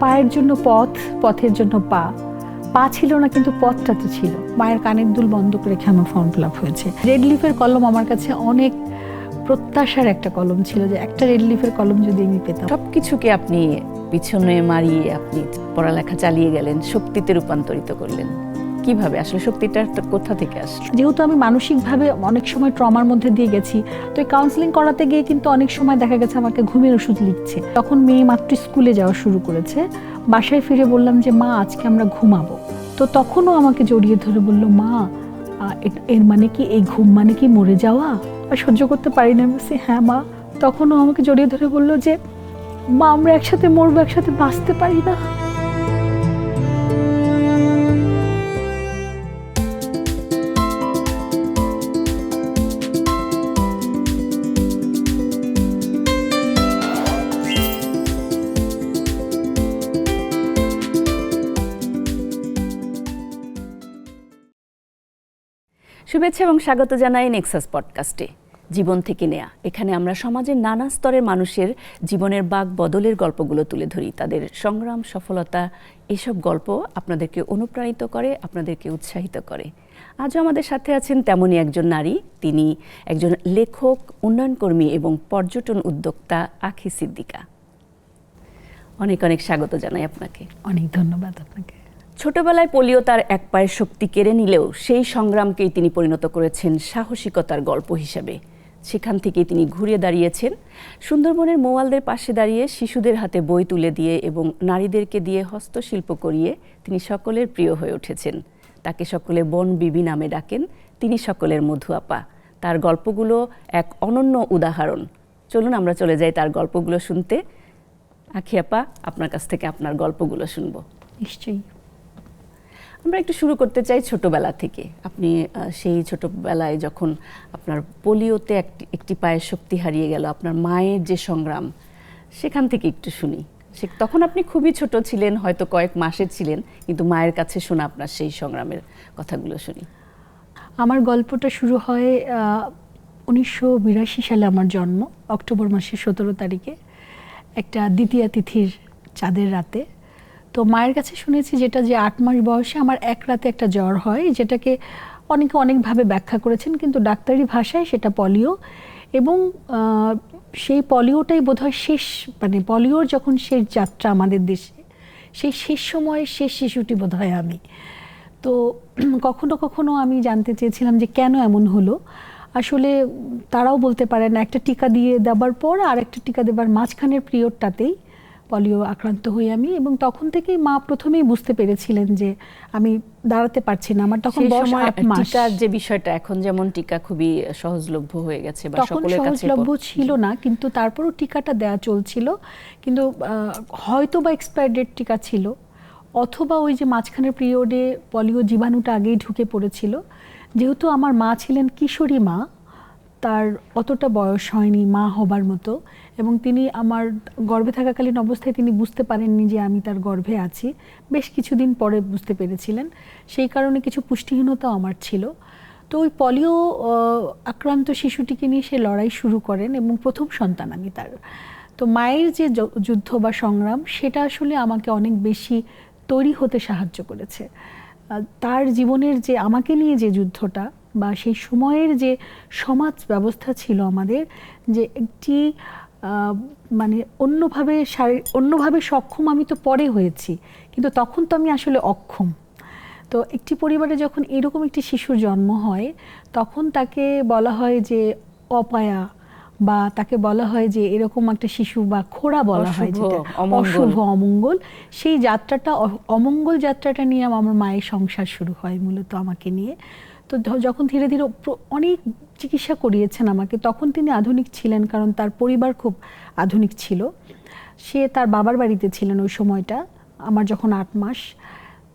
পায়ের জন্য পথ, পথের জন্য পা। পা ছিল না কিন্তু পথটা তো ছিল। মায়ের কানের দুল বন্ধ করে রেখে আমার ফর্ম ফিল আপ হয়েছে। রেড লিফের কলম আমার কাছে অনেক প্রত্যাশার একটা কলম ছিল, যে একটা রেড লিফের কলম যদি আমি পেতাম। সবকিছুকে আপনি পিছনে মারিয়ে আপনি পড়ালেখা চালিয়ে গেলেন, শক্তিতে রূপান্তরিত করলেন। কিভাবে আসলে শক্তিটা কোথা থেকে আসলো? যেহেতু আমি মানসিকভাবে অনেক সময় ট্রমার মধ্যে দিয়ে গেছি, তো এই কাউন্সিলিং করাতে গিয়ে কিন্তু অনেক সময় দেখা গেছে আমাকে ঘুমের ওষুধ লিখছে। তখন মেয়ে মাত্র স্কুলে যাওয়া শুরু করেছে। বাসায় ফিরে বললাম যে মা আজকে আমরা ঘুমাবো। তো তখনও আমাকে জড়িয়ে ধরে বলল, মা এর মানে কি, এই ঘুম মানে কি মরে যাওয়া? আর সহ্য করতে পারি না। বলছি হ্যাঁ মা। তখনও আমাকে জড়িয়ে ধরে বলল যে মা আমরা একসাথে মরবো, একসাথে বাঁচতে পারি না। শুভেচ্ছা এবং স্বাগত জানাই নেক্সাস পডকাস্টে, জীবন থেকে নেয়া। এখানে আমরা সমাজের নানা স্তরের মানুষের জীবনের বাঁক বদলের গল্পগুলো তুলে ধরি, তাদের সংগ্রাম, সফলতা। এসব গল্প আপনাদেরকে অনুপ্রাণিত করে, আপনাদেরকে উৎসাহিত করে। আজও আমাদের সাথে আছেন তেমনই একজন নারী। তিনি একজন লেখক, উন্নয়নকর্মী এবং পর্যটন উদ্যোক্তা আঁখি সিদ্দিকা। অনেক অনেক স্বাগত জানাই আপনাকে। অনেক ধন্যবাদ আপনাকে। ছোটবেলায় পোলিও তার এক পায়ের শক্তি কেড়ে নিলেও সেই সংগ্রামকেই তিনি পরিণত করেছেন সাহসিকতার গল্প হিসেবে। সেখান থেকেই তিনি ঘুরে দাঁড়িয়েছেন সুন্দরবনের মৌয়ালদের পাশে দাঁড়িয়ে, শিশুদের হাতে বই তুলে দিয়ে এবং নারীদেরকে দিয়ে হস্তশিল্প করিয়ে তিনি সকলের প্রিয় হয়ে উঠেছেন। তাকে সকলে বন বিবি নামে ডাকেন। তিনি সকলের মধু আপা। তার গল্পগুলো এক অনন্য উদাহরণ। চলুন আমরা চলে যাই তার গল্পগুলো শুনতে। আঁখি আপা, আপনার কাছ থেকে আপনার গল্পগুলো শুনবো। নিশ্চয়ই। আমরা একটু শুরু করতে চাই ছোটবেলা থেকে। আপনি সেই ছোটবেলায় যখন আপনার পোলিওতে একটি পায়ের শক্তি হারিয়ে গেল, আপনার মায়ের যে সংগ্রাম, সেখান থেকে একটু শুনি। তখন আপনি খুবই ছোট ছিলেন, হয়তো কয়েক মাসের ছিলেন, কিন্তু মায়ের কাছে শোনা আপনার সেই সংগ্রামের কথাগুলো শুনি। আমার গল্পটা শুরু হয় 1982 সালে। আমার জন্ম অক্টোবর মাসের 17 তারিখে, একটা দ্বিতীয়া তিথির চাঁদের রাতে। তো মায়ের কাছে শুনেছি যেটা, যে 8 মাস বয়সে আমার এক রাতে একটা জ্বর হয়, যেটাকে অনেকে অনেকভাবে ব্যাখ্যা করেছেন, কিন্তু ডাক্তারি ভাষায় সেটা পলিও। এবং সেই পলিওটাই বোধহয় শেষ, মানে পলিওর যখন শেষ যাত্রা আমাদের দেশে, সেই শেষ সময়ের শেষ শিশুটি বোধহয় আমি। তো কখনো কখনো আমি জানতে চেয়েছিলাম যে কেন এমন হলো। আসলে তারাও বলতে পারে না। একটা টিকা দিয়ে দেওয়ার পর আর একটা টিকা দেবার মাঝখানের পিরিয়ডটাতেই পলিও আক্রান্ত হই আমি। এবং তখন থেকেই মা প্রথমেই বুঝতে পেরেছিলেন যে আমি দাঁড়াতে পারছি না। আমার তখন বয়স 8 মাস। টিকার যে বিষয়টা, এখন যেমন টিকা খুবই সহজলভ্য হয়ে গেছে বা সকলের কাছে সহজলভ্য ছিল না, কিন্তু তারপরও টিকাটা দেয়া চলছিল। কিন্তু হয়তো বা এক্সপায়ার ডেট টিকা ছিল, অথবা ওই যে মাঝখানের পিরিয়ডে পলিও জীবাণুটা আগেই ঢুকে পড়েছিল। যেহেতু আমার মা ছিলেন কিশোরী মা, তার অতটা বয়স হয়নি মা হবার মতো, এবং তিনি আমার গর্ভে থাকাকালীন অবস্থায় তিনি বুঝতে পারেননি যে আমি তার গর্ভে আছি। বেশ কিছুদিন পরে বুঝতে পেরেছিলেন। সেই কারণে কিছু পুষ্টিহীনতাও আমার ছিল। তো ওই পলিও আক্রান্ত শিশুটিকে নিয়ে সে লড়াই শুরু করেন, এবং প্রথম সন্তান আমি তার। তো মায়ের যে যুদ্ধ বা সংগ্রাম, সেটা আসলে আমাকে অনেক বেশি তৈরি হতে সাহায্য করেছে। তার জীবনের যে আমাকে নিয়ে যে যুদ্ধটা, বা সেই সময়ের যে সমাজ ব্যবস্থা ছিল আমাদের, যে একটি মানে অন্যভাবে সক্ষম আমি তো পরে হয়েছি, কিন্তু তখন তো আমি আসলে অক্ষম। তো একটি পরিবারে যখন এরকম একটি শিশুর জন্ম হয়, তখন তাকে বলা হয় যে অপায়া, বা তাকে বলা হয় যে এরকম একটা শিশু, বা খোড়া বলা হয়, যেটা অশুভ, অমঙ্গল। সেই যাত্রাটা, অমঙ্গল যাত্রাটা নিয়ে আমার মায়ের সংসার শুরু হয় মূলত আমাকে নিয়ে। তো যখন ধীরে ধীরে অনেক চিকিৎসা করিয়েছেন আমাকে, তখন তিনি আধুনিক ছিলেন, কারণ তার পরিবার খুব আধুনিক ছিল। সে তার বাবার বাড়িতে ছিলেন ওই সময়টা, আমার যখন 8 মাস।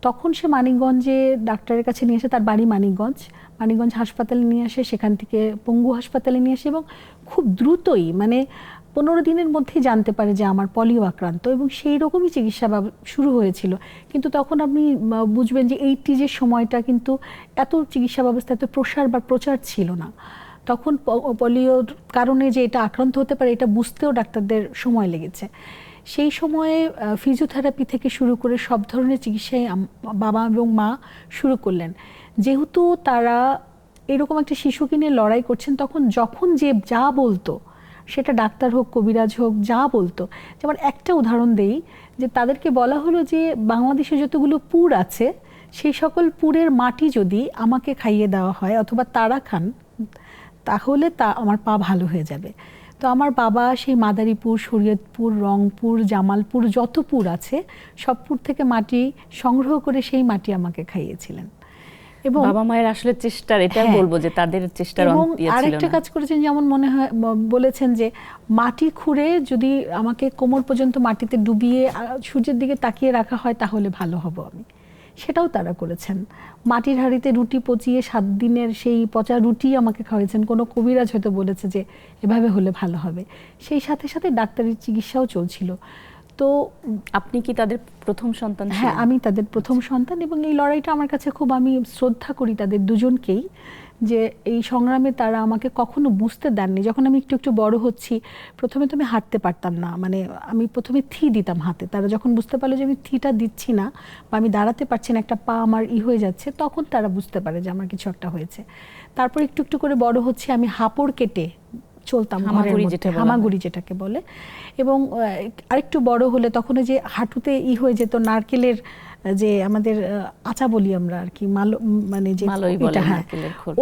তখন সে মানিকগঞ্জে ডাক্তারের কাছে নিয়ে আসে, তার বাড়ি মানিকগঞ্জ হাসপাতালে নিয়ে আসে, সেখান থেকে পঙ্গু হাসপাতালে নিয়ে আসে, এবং খুব দ্রুতই, মানে 15 দিনের মধ্যেই জানতে পারে যে আমার পলিও আক্রান্ত, এবং সেই রকমই চিকিৎসা শুরু হয়েছিল। কিন্তু তখন আপনি বুঝবেন যে এইটি যে সময়টা, কিন্তু এত চিকিৎসা ব্যবস্থা, এত প্রচার ছিল না। তখন পলিওর কারণে যে এটা আক্রান্ত হতে পারে, এটা বুঝতেও ডাক্তারদের সময় লেগেছে। সেই সময়ে ফিজিওথেরাপি থেকে শুরু করে সব ধরনের চিকিৎসায় বাবা এবং মা শুরু করলেন। যেহেতু তারা এরকম একটা শিশুকে নিয়ে লড়াই করছেন, তখন যখন যে যা বলতো, সেটা ডাক্তার হোক কবিরাজ হোক, যা বলতো, যেমন একটা উদাহরণ দেই, যে তাদেরকে বলা হলো যে বাংলাদেশে যতগুলো পুর আছে সেই সকল পুরের মাটি যদি আমাকে খাইয়ে দেওয়া হয় অথবা তারা খান, তাহলে আমার পা ভালো হয়ে যাবে। তো আমার বাবা সেই মাদারীপুর, শরীয়তপুর, রংপুর, জামালপুর যত পুর আছে সব পুর থেকে মাটি সংগ্রহ করে সেই মাটি আমাকে খাইয়েছিলেন। এবং বাবা মায়ের আসলে চেষ্টার, এটা বলবো যে তাদের চেষ্টার অন্ত ছিল না। আরেকটা কাজ করেছেন, যেমন মনে হয় বলেছেন যে মাটি খুঁড়ে যদি আমাকে কোমর পর্যন্ত মাটিতে ডুবিয়ে সূর্যের দিকে তাকিয়ে রাখা হয় তাহলে ভালো হব আমি, সেটাও তারা করেছেন। মাটির হাঁড়িতে রুটি পচিয়ে 7 দিনের সেই পচা রুটি আমাকে খাওয়াইছেন। কোনো কবিরাজ হয়তো বলেছে যে এভাবে হলে ভালো হবে। সেই সাথে সাথে ডাক্তারি চিকিৎসাও চলছিল। তো আপনি কি তাদের প্রথম সন্তান? হ্যাঁ, আমি তাদের প্রথম সন্তান, এবং এই লড়াইটা আমার কাছে খুব, আমি শ্রদ্ধা করি তাদের দুজনকেই, যে এই সংগ্রামে তারা আমাকে কখনো বুঝতে দেননি। যখন আমি একটু একটু বড় হচ্ছি, প্রথমে তো আমি হাঁটতে পারতাম না, মানে আমি প্রথমে থি দিতাম হাতে। তারা যখন বুঝতে পারলো যে আমি থিটা দিচ্ছি না বা আমি দাঁড়াতে পারছি না, একটা পা আমার হয়ে যাচ্ছে, তখন তারা বুঝতে পারে যে আমার কিছু একটা হয়েছে। তারপর একটু একটু করে বড় হচ্ছে, আমি হাঁপড় কেটে চলতাম, হামাগুড়ি যেটাকে বলে। এবং আরেকটু বড় হলে তখন যে হাঁটুতে হয়ে যেত, নারকেলের যে আমাদের আচা বলি আমরা আর কি, মানে যে হ্যাঁ,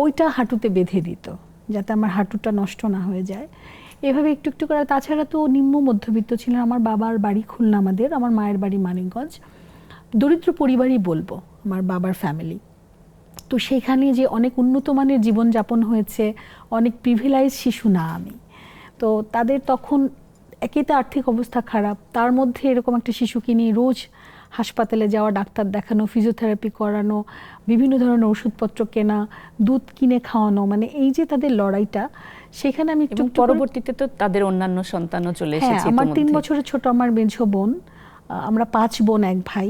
ওইটা হাঁটুতে বেঁধে দিত যাতে আমার হাঁটুটা নষ্ট না হয়ে যায়। এভাবে একটু একটু করে। তাছাড়া তো নিম্ন মধ্যবিত্ত ছিলেন। আমার বাবার বাড়ি খুলনা, আমার মায়ের বাড়ি মানিকগঞ্জ। দরিদ্র পরিবারই বলবো আমার বাবার ফ্যামিলি। তো সেখানে যে অনেক উন্নত মানের জীবনযাপন হয়েছে, অনেক প্রিভিলাইজ শিশু না আমি। তো তাদের তখন একেতে আর্থিক অবস্থা খারাপ, তার মধ্যে এরকম একটা শিশুকে নিয়ে রোজ হাসপাতালে যাওয়া, ডাক্তার দেখানো, ফিজিওথেরাপি করানো, বিভিন্ন ধরনের ওষুধপত্র কেনা, দুধ কিনে খাওয়ানো, মানে এই যে তাদের লড়াইটা, সেখানে আমি একটু পরবর্তীতে তো তাদের অন্যান্য সন্তানও চলে এসেছে। আমার 3 বছরের ছোট আমার মেঝো বোন, আমরা 5 বোন 1 ভাই।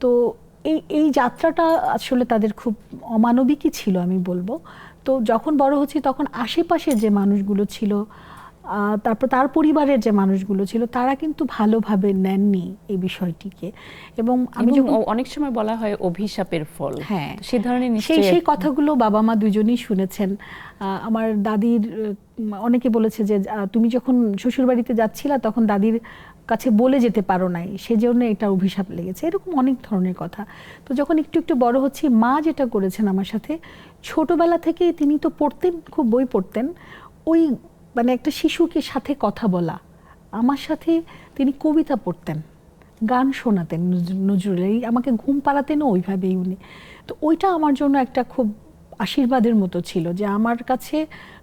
তো এই যাত্রাটা আসলে তাদের খুব অমানবিকই ছিল আমি বলবো। তো যখন বড় হচ্ছি তখন আশেপাশের যে মানুষগুলো ছিল, তারপর তার পরিবারের যে মানুষগুলো ছিল, তারা কিন্তু ভালোভাবে নেননি এই বিষয়টিকে। এবং আমি যখন অনেক সময় বলা হয় অভিশাপের ফল, হ্যাঁ, সেই ধরনের সেই কথাগুলো বাবা মা দুজনেই শুনেছেন। আমার দাদির অনেকে বলেছে যে তুমি যখন শ্বশুরবাড়িতে যাচ্ছিলা তখন দাদির কাছে বলে যেতে পারো নাই, সেজন্য এটা অভিশাপ লেগেছে, এরকম অনেক ধরনের কথা। তো যখন একটু একটু বড় হচ্ছি, মা যেটা করেছেন আমার সাথে, ছোটবেলা থেকে তিনি তো পড়তেন, খুব বই পড়তেন। ওই মানে একটা শিশুকে সাথে কথা বলা, আমার সাথে তিনি কবিতা পড়তেন, গান শোনাতেন নজরুলের, আমাকে ঘুম পাড়াতেনও ওইভাবেই উনি। তো ওইটা আমার জন্য একটা খুব আশীর্বাদের মতো ছিল, যে আমার কাছে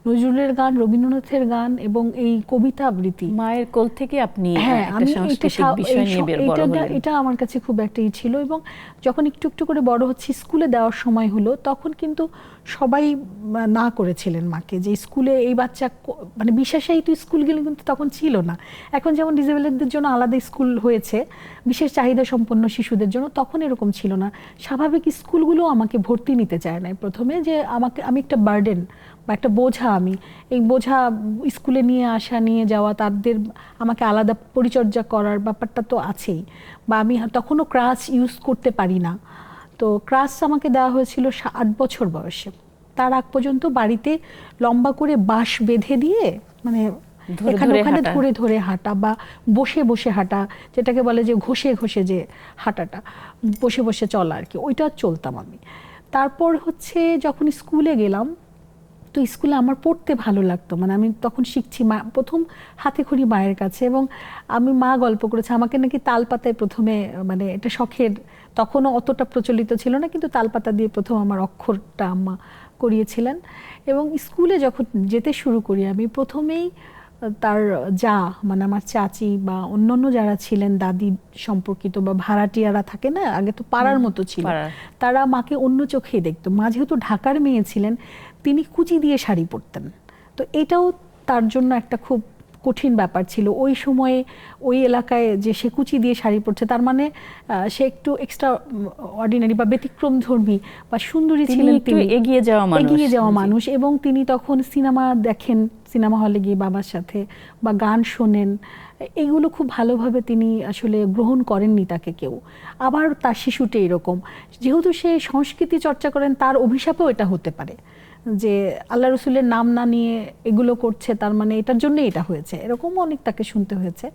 নজরুলের গান, রবীন্দ্রনাথের গান এবং এই কবিতা আবৃত্তি মায়ের কোল থেকে আপনি একটা সাংস্কৃতিক বিষয় নিয়ে বড় হলেন। এটা আমার কাছে খুব একটাই ছিল। এবং যখন একটু একটু করে বড় হচ্ছি, স্কুলে দেওয়ার সময় হলো, তখন কিন্তু সবাই না করেছিলেন মাকে, যে স্কুলে এই বাচ্চা, মানে বিশেষায়িত স্কুলগুলো কিন্তু তখন ছিল না। এখন যেমন ডিসেবলদের জন্য আলাদা স্কুল হয়েছে বিশেষ চাহিদা সম্পন্ন শিশুদের জন্য, তখন এরকম ছিল না। স্বাভাবিক স্কুলগুলো আমাকে ভর্তি নিতে চায় না প্রথমে, যে আমি একটা বার্ডেন বা একটা বোঝা, আমি এই বোঝা স্কুলে নিয়ে আসা, নিয়ে যাওয়া, তাদের আমাকে আলাদা পরিচর্যা করার ব্যাপারটা তো আছেই। বা আমি তখনও ক্রাশ ইউজ করতে পারি না। তো ক্রাশ আমাকে দেওয়া হয়েছিল 8 বছর বয়সে। তার আগ পর্যন্ত বাড়িতে লম্বা করে বাঁশ বেঁধে দিয়ে, মানে এখানে ওখানে ধরে ধরে হাঁটা বা বসে বসে হাঁটা, যেটাকে বলে যে ঘষে ঘষে যে হাঁটাটা, বসে বসে চলা আর কি, ওইটা চলতাম আমি। তারপর হচ্ছে যখন স্কুলে গেলাম, তো স্কুলে আমার পড়তে ভালো লাগতো, মানে আমি তখন শিখছি, মা প্রথম হাতে খড়ি মায়ের কাছে। এবং আমি মা গল্প করেছে আমাকে নাকি তালপাতায় প্রথমে, মানে এটা শখের, তখনও অতটা প্রচলিত ছিল না, কিন্তু তালপাতা দিয়ে প্রথম আমার অক্ষরটা আম্মা করিয়েছিলেন। এবং স্কুলে যখন যেতে শুরু করি আমি, প্রথমেই তার যা, মানে আমার চাচি বা অন্যান্য যারা ছিলেন দাদি সম্পর্কিত বা ভাড়াটিয়ারা থাকে না, আগে তো পাড়ার মতো ছিল, তারা মাকে অন্য চোখেই দেখতো। মা যেহেতু ঢাকার মেয়ে ছিলেন, তিনি কুচি দিয়ে শাড়ি পরতেন। তো এটাও তার জন্য একটা খুব কঠিন ব্যাপার ছিল ওই সময়ে, ওই এলাকায় যে সে কুচি দিয়ে শাড়ি পরছে, তার মানে সে একটু এক্সট্রা অর্ডিনারি বা ব্যতিক্রম ধর্মী বা সুন্দরী ছিলেন, তিনি এগিয়ে যাওয়া মানুষ। এবং তিনি তখন সিনেমা দেখেন, সিনেমা হলে গিয়ে বাবার সাথে, বা গান শোনেন, এগুলো খুব ভালোভাবে তিনি আসলে গ্রহণ করেননি তাকে কেউ। আবার তার শিশুটি এরকম, যেহেতু সে সংস্কৃতি চর্চা করেন, তার অভিশাপও এটা হতে পারে যে আল্লাহ রসুলের নাম না নিয়ে এগুলো করছে, তার মানে এটার জন্যই এটা হয়েছে, এরকমও অনেক তাকে শুনতে হয়েছে।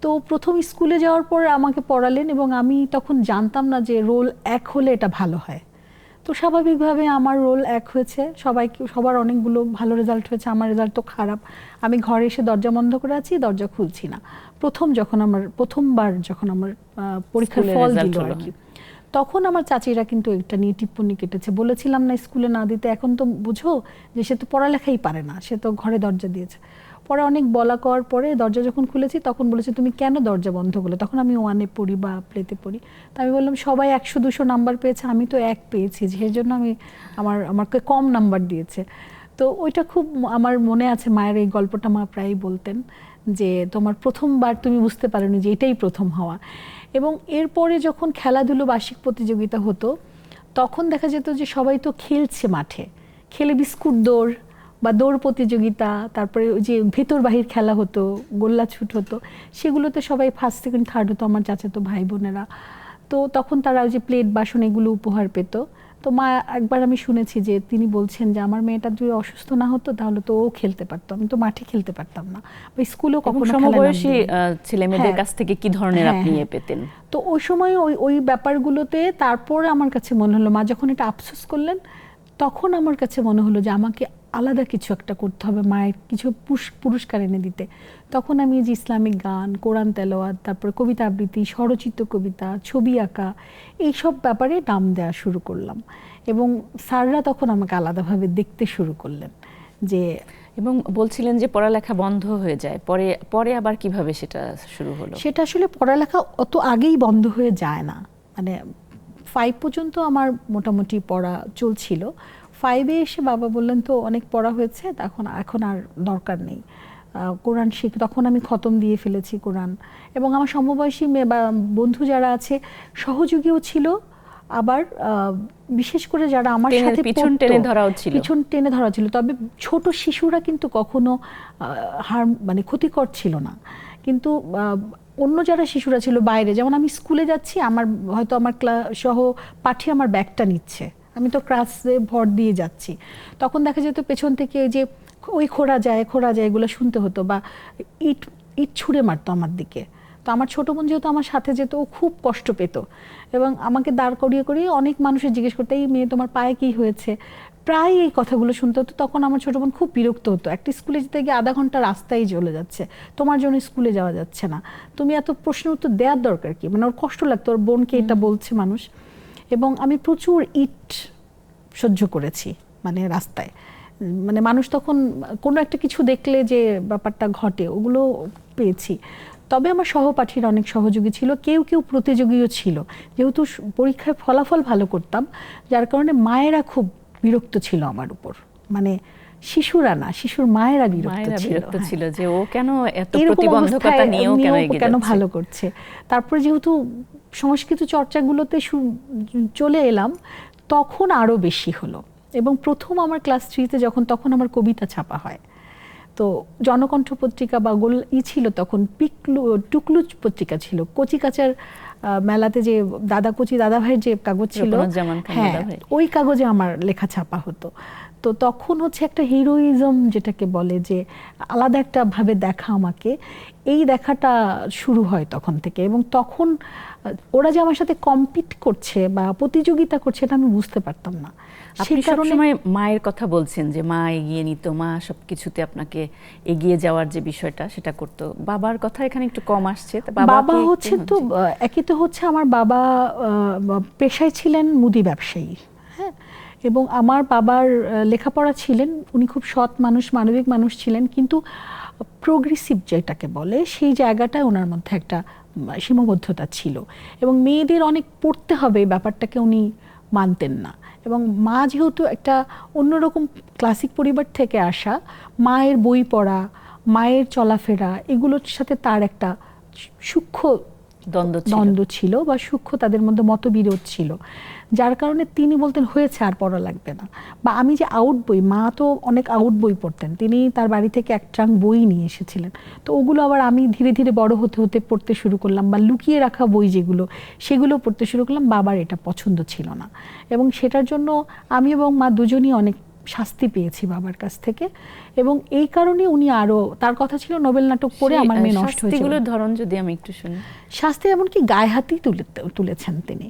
তো প্রথম স্কুলে যাওয়ার পর আমাকে পড়ালেন এবং আমি তখন জানতাম না যে রোল এক হলে এটা ভালো হয়। তো স্বাভাবিকভাবে আমার রোল এক হয়েছে, সবার অনেকগুলো ভালো রেজাল্ট হয়েছে, আমার রেজাল্ট তো খারাপ। আমি ঘরে এসে দরজা বন্ধ করে আছি, দরজা খুলছি না। প্রথমবার যখন আমার পরীক্ষার ফল দিল আর কি, তখন আমার চাচিরা কিন্তু এটা নিয়ে টিপ্পনি কেটেছে, বলেছিলাম না স্কুলে না দিতে, এখন তো বুঝো যে সে তো পড়ালেখাই পারে না, সে তো ঘরে দরজা দিয়েছে। পরে অনেক বলা করার পরে দরজা যখন খুলেছি তখন বলেছে তুমি কেন দরজা বন্ধ করলে, তখন আমি 1-এ পড়ি বা প্লেতে পড়ি। তা আমি বললাম সবাই 100-200 নাম্বার পেয়েছে, আমি তো 1 পেয়েছি, সেই জন্য আমাকে কম নাম্বার দিয়েছে। তো ওইটা খুব আমার মনে আছে, মায়ের এই গল্পটা মা প্রায়ই বলতেন যে তোমার প্রথমবার তুমি বুঝতে পারোনি যে এটাই প্রথম হওয়া। এবং এরপরে যখন খেলাধুলো বার্ষিক প্রতিযোগিতা হতো, তখন দেখা যেত যে সবাই তো খেলছে মাঠে, খেলে বিস্কুট দৌড় বা দৌড় প্রতিযোগিতা, তারপরে ওই যে ভেতর বাহির খেলা হতো, গোল্লা ছুট হতো, সেগুলোতে সবাই ফার্স্ট সেকেন্ড থার্ড হতো, আমার চাচাতো ভাই বোনেরা। তো তখন তারা ওই যে প্লেট বাসন এগুলো উপহার পেত। তো মা একবার আমি শুনেছি যে তিনি বলছেন যে আমার মেয়েটা যদি অসুস্থ না হতো তাহলে তো ও খেলতে পারতো, আমি তো মাঠে খেলতে পারতাম না, বা স্কুলেও কখনো সমবয়সী ছেলে মেয়েদের কাছ থেকে কি ধরনের আপনি পেতেন? তো ওই সময় ওই ব্যাপারগুলোতে তারপরে আমার কাছে মনে হলো, মা যখন এটা আফসোস করলেন তখন আমার কাছে মনে হলো যে আমাকে আলাদা কিছু একটা করতে হবে, মায়ের কিছু পুরস্কার এনে দিতে। তখন আমি যে ইসলামিক গান, কোরআন তেলাওয়াত, তারপরে কবিতা আবৃত্তি, স্বরচিত কবিতা, ছবি আঁকা, এইসব ব্যাপারে নাম দেওয়া শুরু করলাম। এবং স্যাররা তখন আমাকে আলাদাভাবে দেখতে শুরু করলেন যে, এবং বলছিলেন যে পড়ালেখা বন্ধ হয়ে যায়, পরে আবার কিভাবে সেটা শুরু হলো? সেটা আসলে পড়ালেখা অত আগেই বন্ধ হয়ে যায় না, মানে 5 পর্যন্ত আমার মোটামুটি পড়া চলছিল। 5-এ এসে বাবা বললেন তো অনেক পড়া হয়েছে, এখন আর দরকার নেই, কোরআন তখন আমি খতম দিয়ে ফেলেছি কোরআন। এবং আমার সমবয়সী বা বন্ধু যারা আছে সহযোগীও ছিল, আবার বিশেষ করে যারা আমার সাথে পিছন টেনে ধরা ছিল। তবে ছোট শিশুরা কিন্তু কখনো মানে ক্ষতিকর ছিল না, কিন্তু অন্য যারা শিশুরা ছিল বাইরে, যেমন আমি স্কুলে যাচ্ছি, হয়তো আমার সহপাঠী আমার ব্যাগটা নিচ্ছে, আমি তো ক্লাসে ভর দিয়ে যাচ্ছি, তখন দেখা যেত পেছন থেকে যে ওই খোঁড়া যায় এগুলো শুনতে হতো, বা ইট ছুঁড়ে মারতো আমার দিকে। তো আমার ছোট বোন যেহেতু আমার সাথে যেত, ও খুব কষ্ট পেত এবং আমাকে দাঁড় করিয়ে অনেক মানুষের জিজ্ঞেস করতে, এই মেয়ে তোমার পায়ে কি হয়েছে, প্রায় এই কথাগুলো শুনতে হতো। তখন আমার ছোট বোন খুব বিরক্ত হতো, একটা স্কুলে যেতে গিয়ে আধা ঘন্টা রাস্তায় চলে যাচ্ছে, তোমার জন্য স্কুলে যাওয়া যাচ্ছে না, তুমি এত প্রশ্নের উত্তর দেওয়ার দরকার কি, মানে ওর কষ্ট লাগতো, ওর বোনকে এটা বলছে মানুষ। এবং আমি প্রচুর ইট সহ্য করেছি, মানে রাস্তায়, মানে মানুষ তখন কোনো একটা কিছু দেখলে যে ব্যাপারটা ঘটে, ওগুলো পেয়েছি। তবে আমার সহপাঠীরা অনেক সহযোগী ছিল, কেউ প্রতিযোগীও ছিল, যেহেতু পরীক্ষায় ফলাফল ভালো করতাম, যার কারণে মায়েরা খুব বিরক্ত ছিল আমার উপর, মানে শিশুরা না, শিশুর মায়েরা বিরক্ত ছিল যে ও কেন এত প্রতিবন্ধকতা নিয়েও কেন ভালো করছে। তারপরে যেহেতু সংস্কৃত চর্চাগুলোতে চলে এলাম, তখন আরো বেশি হলো। এবং প্রথম আমার ক্লাস 3-তে তখন আমার কবিতা ছাপা হয়, তো জনকণ্ঠ পত্রিকা বা ছিল তখন, টুকলু পত্রিকা ছিল, কচিকাচার মেলাতে যে দাদা ভাইয়ের যে কাগজ ছিল, হ্যাঁ, ওই কাগজে আমার লেখা ছাপা হতো। তো তখন একটা হিরোইজম যেটাকে বলে, যে আলাদা একটা ভাবে দেখা, আমাকে এই দেখাটা শুরু হয় তখন থেকে। এবং তখন ওরা যে আমার সাথে কম্পিট করছে বা প্রতিযোগিতা করছে, এটা আমি বুঝতে পারতাম না। সেই কারণে সবসময় মায়ের কথা বলছেন যে মা এগিয়ে নিত, মা সবকিছুতে আপনাকে এগিয়ে যাওয়ার যে বিষয়টা সেটা করতো। বাবার কথা এখানে একটু কম আসছে। বাবা তো একই তো আমার বাবা পেশায় ছিলেন মুদি ব্যবসায়ী, হ্যাঁ, এবং আমার বাবার লেখাপড়া ছিলেন, উনি খুব সৎ মানুষ, মানবিক মানুষ ছিলেন, কিন্তু প্রোগ্রেসিভ যেটাকে বলে সেই জায়গাটায় ওনার মধ্যে একটা সীমাবদ্ধতা ছিল, এবং মেয়েদের অনেক পড়তে হবে ব্যাপারটাকে উনি মানতেন না। এবং মা যেহেতু একটা অন্যরকম ক্লাসিক পরিবার থেকে আসা, মায়ের বই পড়া, মায়ের চলাফেরা, এগুলোর সাথে তার একটা সূক্ষ্ম দ্বন্দ্ব ছিল বা সূক্ষ্ম তাদের মধ্যে মতবিরোধ ছিল, যার কারণে তিনি বলতেন হয়েছে আর পড়া লাগবে না। বা আমি যে আউট বই, মা তো অনেক আউট বই পড়তেন, তিনি তার বাড়ি থেকে এক ট্রাঙ্ক বই নিয়ে এসেছিলেন, তো ওগুলো আবার আমি ধীরে ধীরে বড় হতে হতে পড়তে শুরু করলাম, বা লুকিয়ে রাখা বই যেগুলো সেগুলো পড়তে শুরু করলাম। বাবার এটা পছন্দ ছিল না, এবং সেটার জন্য আমি এবং মা দুজনই অনেক শাস্তি পেয়েছি বাবার কাছ থেকে। এবং এই কারণে উনি আরো, তার কথা ছিল নোবেল নাটক পড়ে আমার মেয়ে নষ্ট হয়েছে। শাস্তিগুলোর ধরন যদি আমি একটু শুনি। শাস্তি এমনকি গায়ে হাতই তুলেছেন তিনি,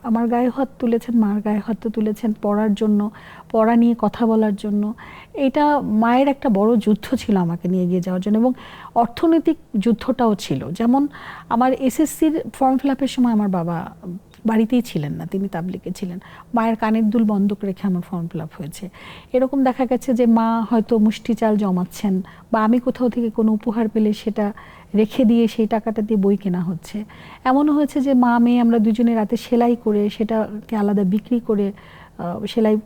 আমার গায়ে হাত তুলেছেন, মার গায়ে হাত তুলেছেন পড়ার জন্য, পড়া নিয়ে কথা বলার জন্য। এটা মায়ের একটা বড় যুদ্ধ ছিল আমাকে নিয়ে এগিয়ে যাওয়ার জন্য, এবং অর্থনৈতিক যুদ্ধটাও ছিল। যেমন আমার এসএসসির ফর্ম ফিল আপের সময় আমার বাবা বাড়িতেই ছিলেন না, তিনি তাবলিগে ছিলেন, মায়ের কানের দুল বন্ধ রেখে আমার ফর্ম ফিল আপ হয়েছে। এরকম দেখা গেছে যে মা হয়তো মুষ্টি চাল জমাচ্ছেন, বা আমি কোথাও থেকে কোনো উপহার পেলে সেটা রেখে দিয়ে সেই টাকাটা দিয়ে বই কেনা হচ্ছে। এমনও হয়েছে যে মা মেয়ে আমরা দুজনে রাতে সেলাই করে সেটাকে আলাদা বিক্রি করে সেলাই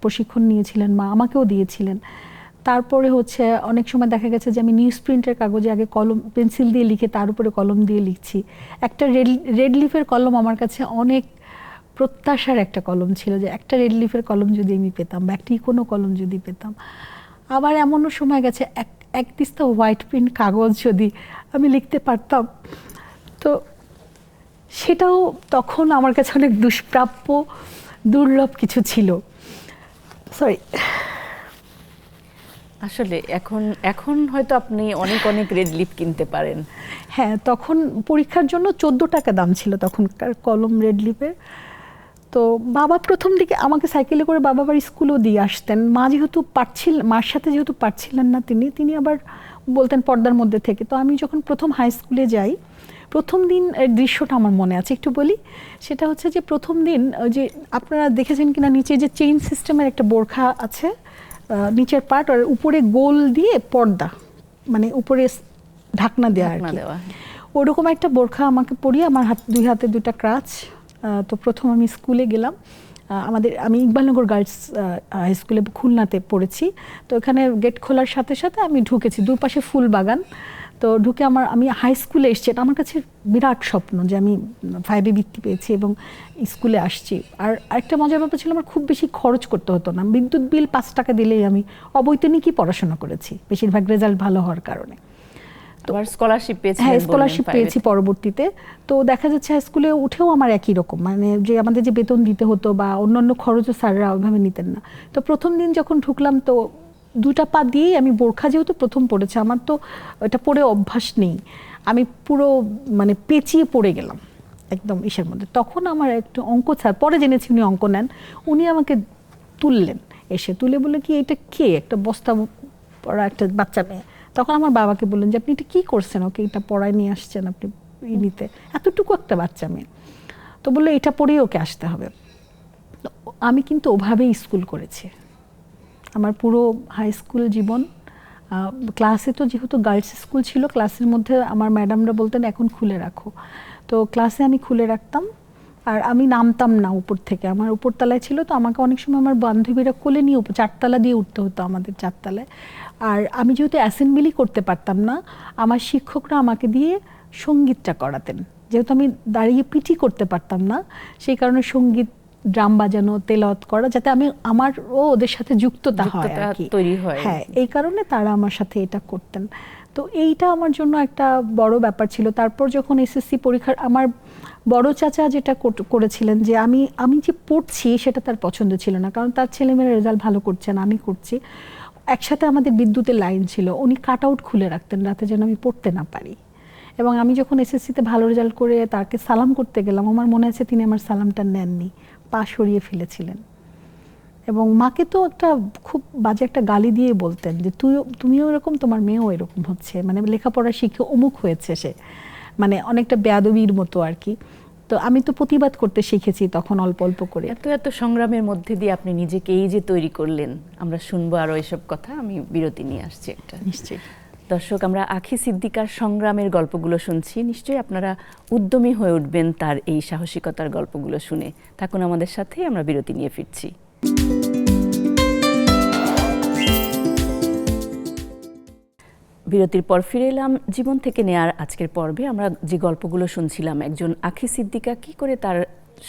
প্রশিক্ষণ নিয়েছিলেন, মা আমাকেও দিয়েছিলেন। তারপরে হচ্ছে অনেক সময় দেখা গেছে যে আমি নিউজ প্রিন্টের কাগজে আগে কলম পেন্সিল দিয়ে লিখে তার উপরে কলম দিয়ে লিখছি। একটা রেড লিফের কলম আমার কাছে অনেক প্রত্যাশার একটা কলম ছিল, যে একটা রেড লিফের কলম যদি আমি পেতাম, বা একটি কোনো কলম যদি পেতাম। আবার এমনও সময় গেছে এক তিস্তা হোয়াইট প্রিন্ট কাগজ যদি আমি লিখতে পারতাম, তো সেটাও তখন আমার কাছে অনেক দুষ্প্রাপ্য দুর্লভ কিছু ছিল। সরি, আসলে এখন হয়তো আপনি অনেক অনেক রেড লিপ কিনতে পারেন। হ্যাঁ, তখন পরীক্ষার জন্য 14 টাকা দাম ছিল তখনকার কলম রেড লিপের। তো বাবা প্রথম দিকে আমাকে সাইকেলে করে বাবা বাড়ি স্কুলেও দিয়ে আসতেন। মার সাথে যেহেতু পারছিলেন না তিনি আবার বলতেন পর্দার মধ্যে থেকে। তো আমি যখন প্রথম হাই স্কুলে যাই, প্রথম দিন দৃশ্যটা আমার মনে আছে, একটু বলি। সেটা হচ্ছে যে প্রথম দিন যে আপনারা দেখেছেন কিনা, নিচে যে চেইন সিস্টেমের একটা বোরখা আছে, নিচের পার্ট, আর উপরে গোল দিয়ে পর্দা, মানে উপরে ঢাকনা দেওয়া আর কি, ওরকম একটা বোরখা আমাকে পরিয়ে, আমার দুই হাতে দুটা ক্রাচ। তো প্রথম আমি স্কুলে গেলাম, আমি ইকবালনগর গার্লস হাই স্কুলে খুলনাতে পড়েছি। তো এখানে গেট খোলার সাথে সাথে আমি ঢুকেছি, দুপাশে ফুল বাগান। তো ঢুকে আমি হাই স্কুলে এসেছি, এটা আমার কাছে বিরাট স্বপ্ন যে আমি 5-এ বৃত্তি পেয়েছি এবং স্কুলে আসছি। আর আরেকটা মজার ব্যাপার ছিল, আমার খুব বেশি খরচ করতে হতো না, বিদ্যুৎ বিল 5 টাকা দিলেই আমি অবৈতনিকই পড়াশোনা করেছি, বেশিরভাগ রেজাল্ট ভালো হওয়ার কারণে। স্কলারশিপ পেয়েছি। হ্যাঁ, স্কলারশিপ পেয়েছি পরবর্তীতে। তো দেখা যাচ্ছে হাই স্কুলে উঠেও আমার একই রকম, মানে যে আমাদের যে বেতন দিতে হতো বা অন্যান্য খরচও স্যাররা ওইভাবে নিতেন না। তো প্রথম দিন যখন ঢুকলাম, তো 2টা পা দিয়েই আমি বোরখা যেহেতু প্রথম পড়েছি, আমার তো এটা পরে অভ্যাস নেই, আমি পুরো মানে পেঁচিয়ে পড়ে গেলাম একদম ইসের মধ্যে। তখন আমার একটু অঙ্ক স্যার, পরে জেনেছি উনি অঙ্ক নেন, উনি আমাকে তুললেন, তুলে বলে কি এটা কে, একটা বস্তা পড়া একটা বাচ্চা মেয়ে। তখন আমার বাবাকে বললেন যে আপনি এটা কী করছেন, ওকে এটা পড়ায় নিয়ে আসছেন আপনি নিতে, এতটুকু একটা বাচ্চা মেয়ে। তো বললো এটা পড়েই ওকে আসতে হবে। আমি কিন্তু ওভাবেই স্কুল করেছি আমার পুরো হাই স্কুল জীবন। ক্লাসে তো যেহেতু গার্লস স্কুল ছিল, ক্লাসের মধ্যে আমার ম্যাডামরা বলতেন এখন খুলে রাখো, তো ক্লাসে আমি খুলে রাখতাম। আর আমি নামতাম না উপর থেকে, আমার উপরতলায় ছিল, তো আমাকে অনেক সময় আমার বান্ধবীরা কোলে নিয়ে 4তলা দিয়ে উঠতে হতো আমাদের 4তলায়। আর আমি যেহেতু অ্যাসেম্বলি করতে পারতাম না, আমার শিক্ষকরা আমাকে দিয়ে সঙ্গীতটা করাতেন, যেহেতু আমি দাঁড়িয়ে পিটি করতে পারতাম না, সেই কারণে সঙ্গীত, ড্রাম বাজানো, তেলাওয়াত করা, যাতে আমারও ওদের সাথে যুক্ততা হয় আর কি, তৈরি হয়। হ্যাঁ, এই কারণে তারা আমার সাথে এটা করতেন। তো এইটা আমার জন্য একটা বড় ব্যাপার ছিল। তারপর যখন এসএসসি পরীক্ষার, আমার বড় চাচা যেটা করেছিলেন যে আমি যে পড়ছি সেটা তার পছন্দ ছিল না, কারণ তার ছেলেমেয়েরা রেজাল্ট ভালো করছে না, আমি করছি। একসাথে আমাদের বিদ্যুতের লাইন ছিল, উনি কাট আউট খুলে রাখতেন রাতে যেন আমি পড়তে না পারি। এবং আমি যখন এসএসসিতে ভালো রেজাল্ট করে তাকে সালাম করতে গেলাম, আমার মনে আছে তিনি আমার সালামটা নেননি, পা সরিয়ে ফেলেছিলেন। এবং মাকে তো একটা খুব বাজে একটা গালি দিয়ে বলতেন যে তুমিও এরকম, তোমার মেয়েও এরকম হচ্ছে, মানে লেখাপড়া শিখে অমুক হয়েছে সে, মানে অনেকটা বেয়াদবির মতো আর কি। তো আমি তো প্রতিবাদ করতে শিখেছি তখন অল্প অল্প করে। এত সংগ্রামের মধ্যে দিয়ে আপনি নিজেকে এই যে তৈরি করলেন, আমরা শুনবো আরো এসব কথা। আমি বিরতি নিয়ে আসছি একটা। নিশ্চয়ই দর্শক, আমরা আঁখি সিদ্দিকার সংগ্রামের গল্পগুলো শুনছি, নিশ্চয়ই আপনারা উদ্যমী হয়ে উঠবেন তার এই সাহসিকতার গল্পগুলো শুনে। থাকুন আমাদের সাথে, আমরা বিরতি নিয়ে ফিরছি। বিরতির পর ফিরে এলাম জীবন থেকে নেয়ার আজকের পর্বে। আমরা যে গল্পগুলো শুনছিলাম, একজন আখি সিদ্দিকা কি করে তার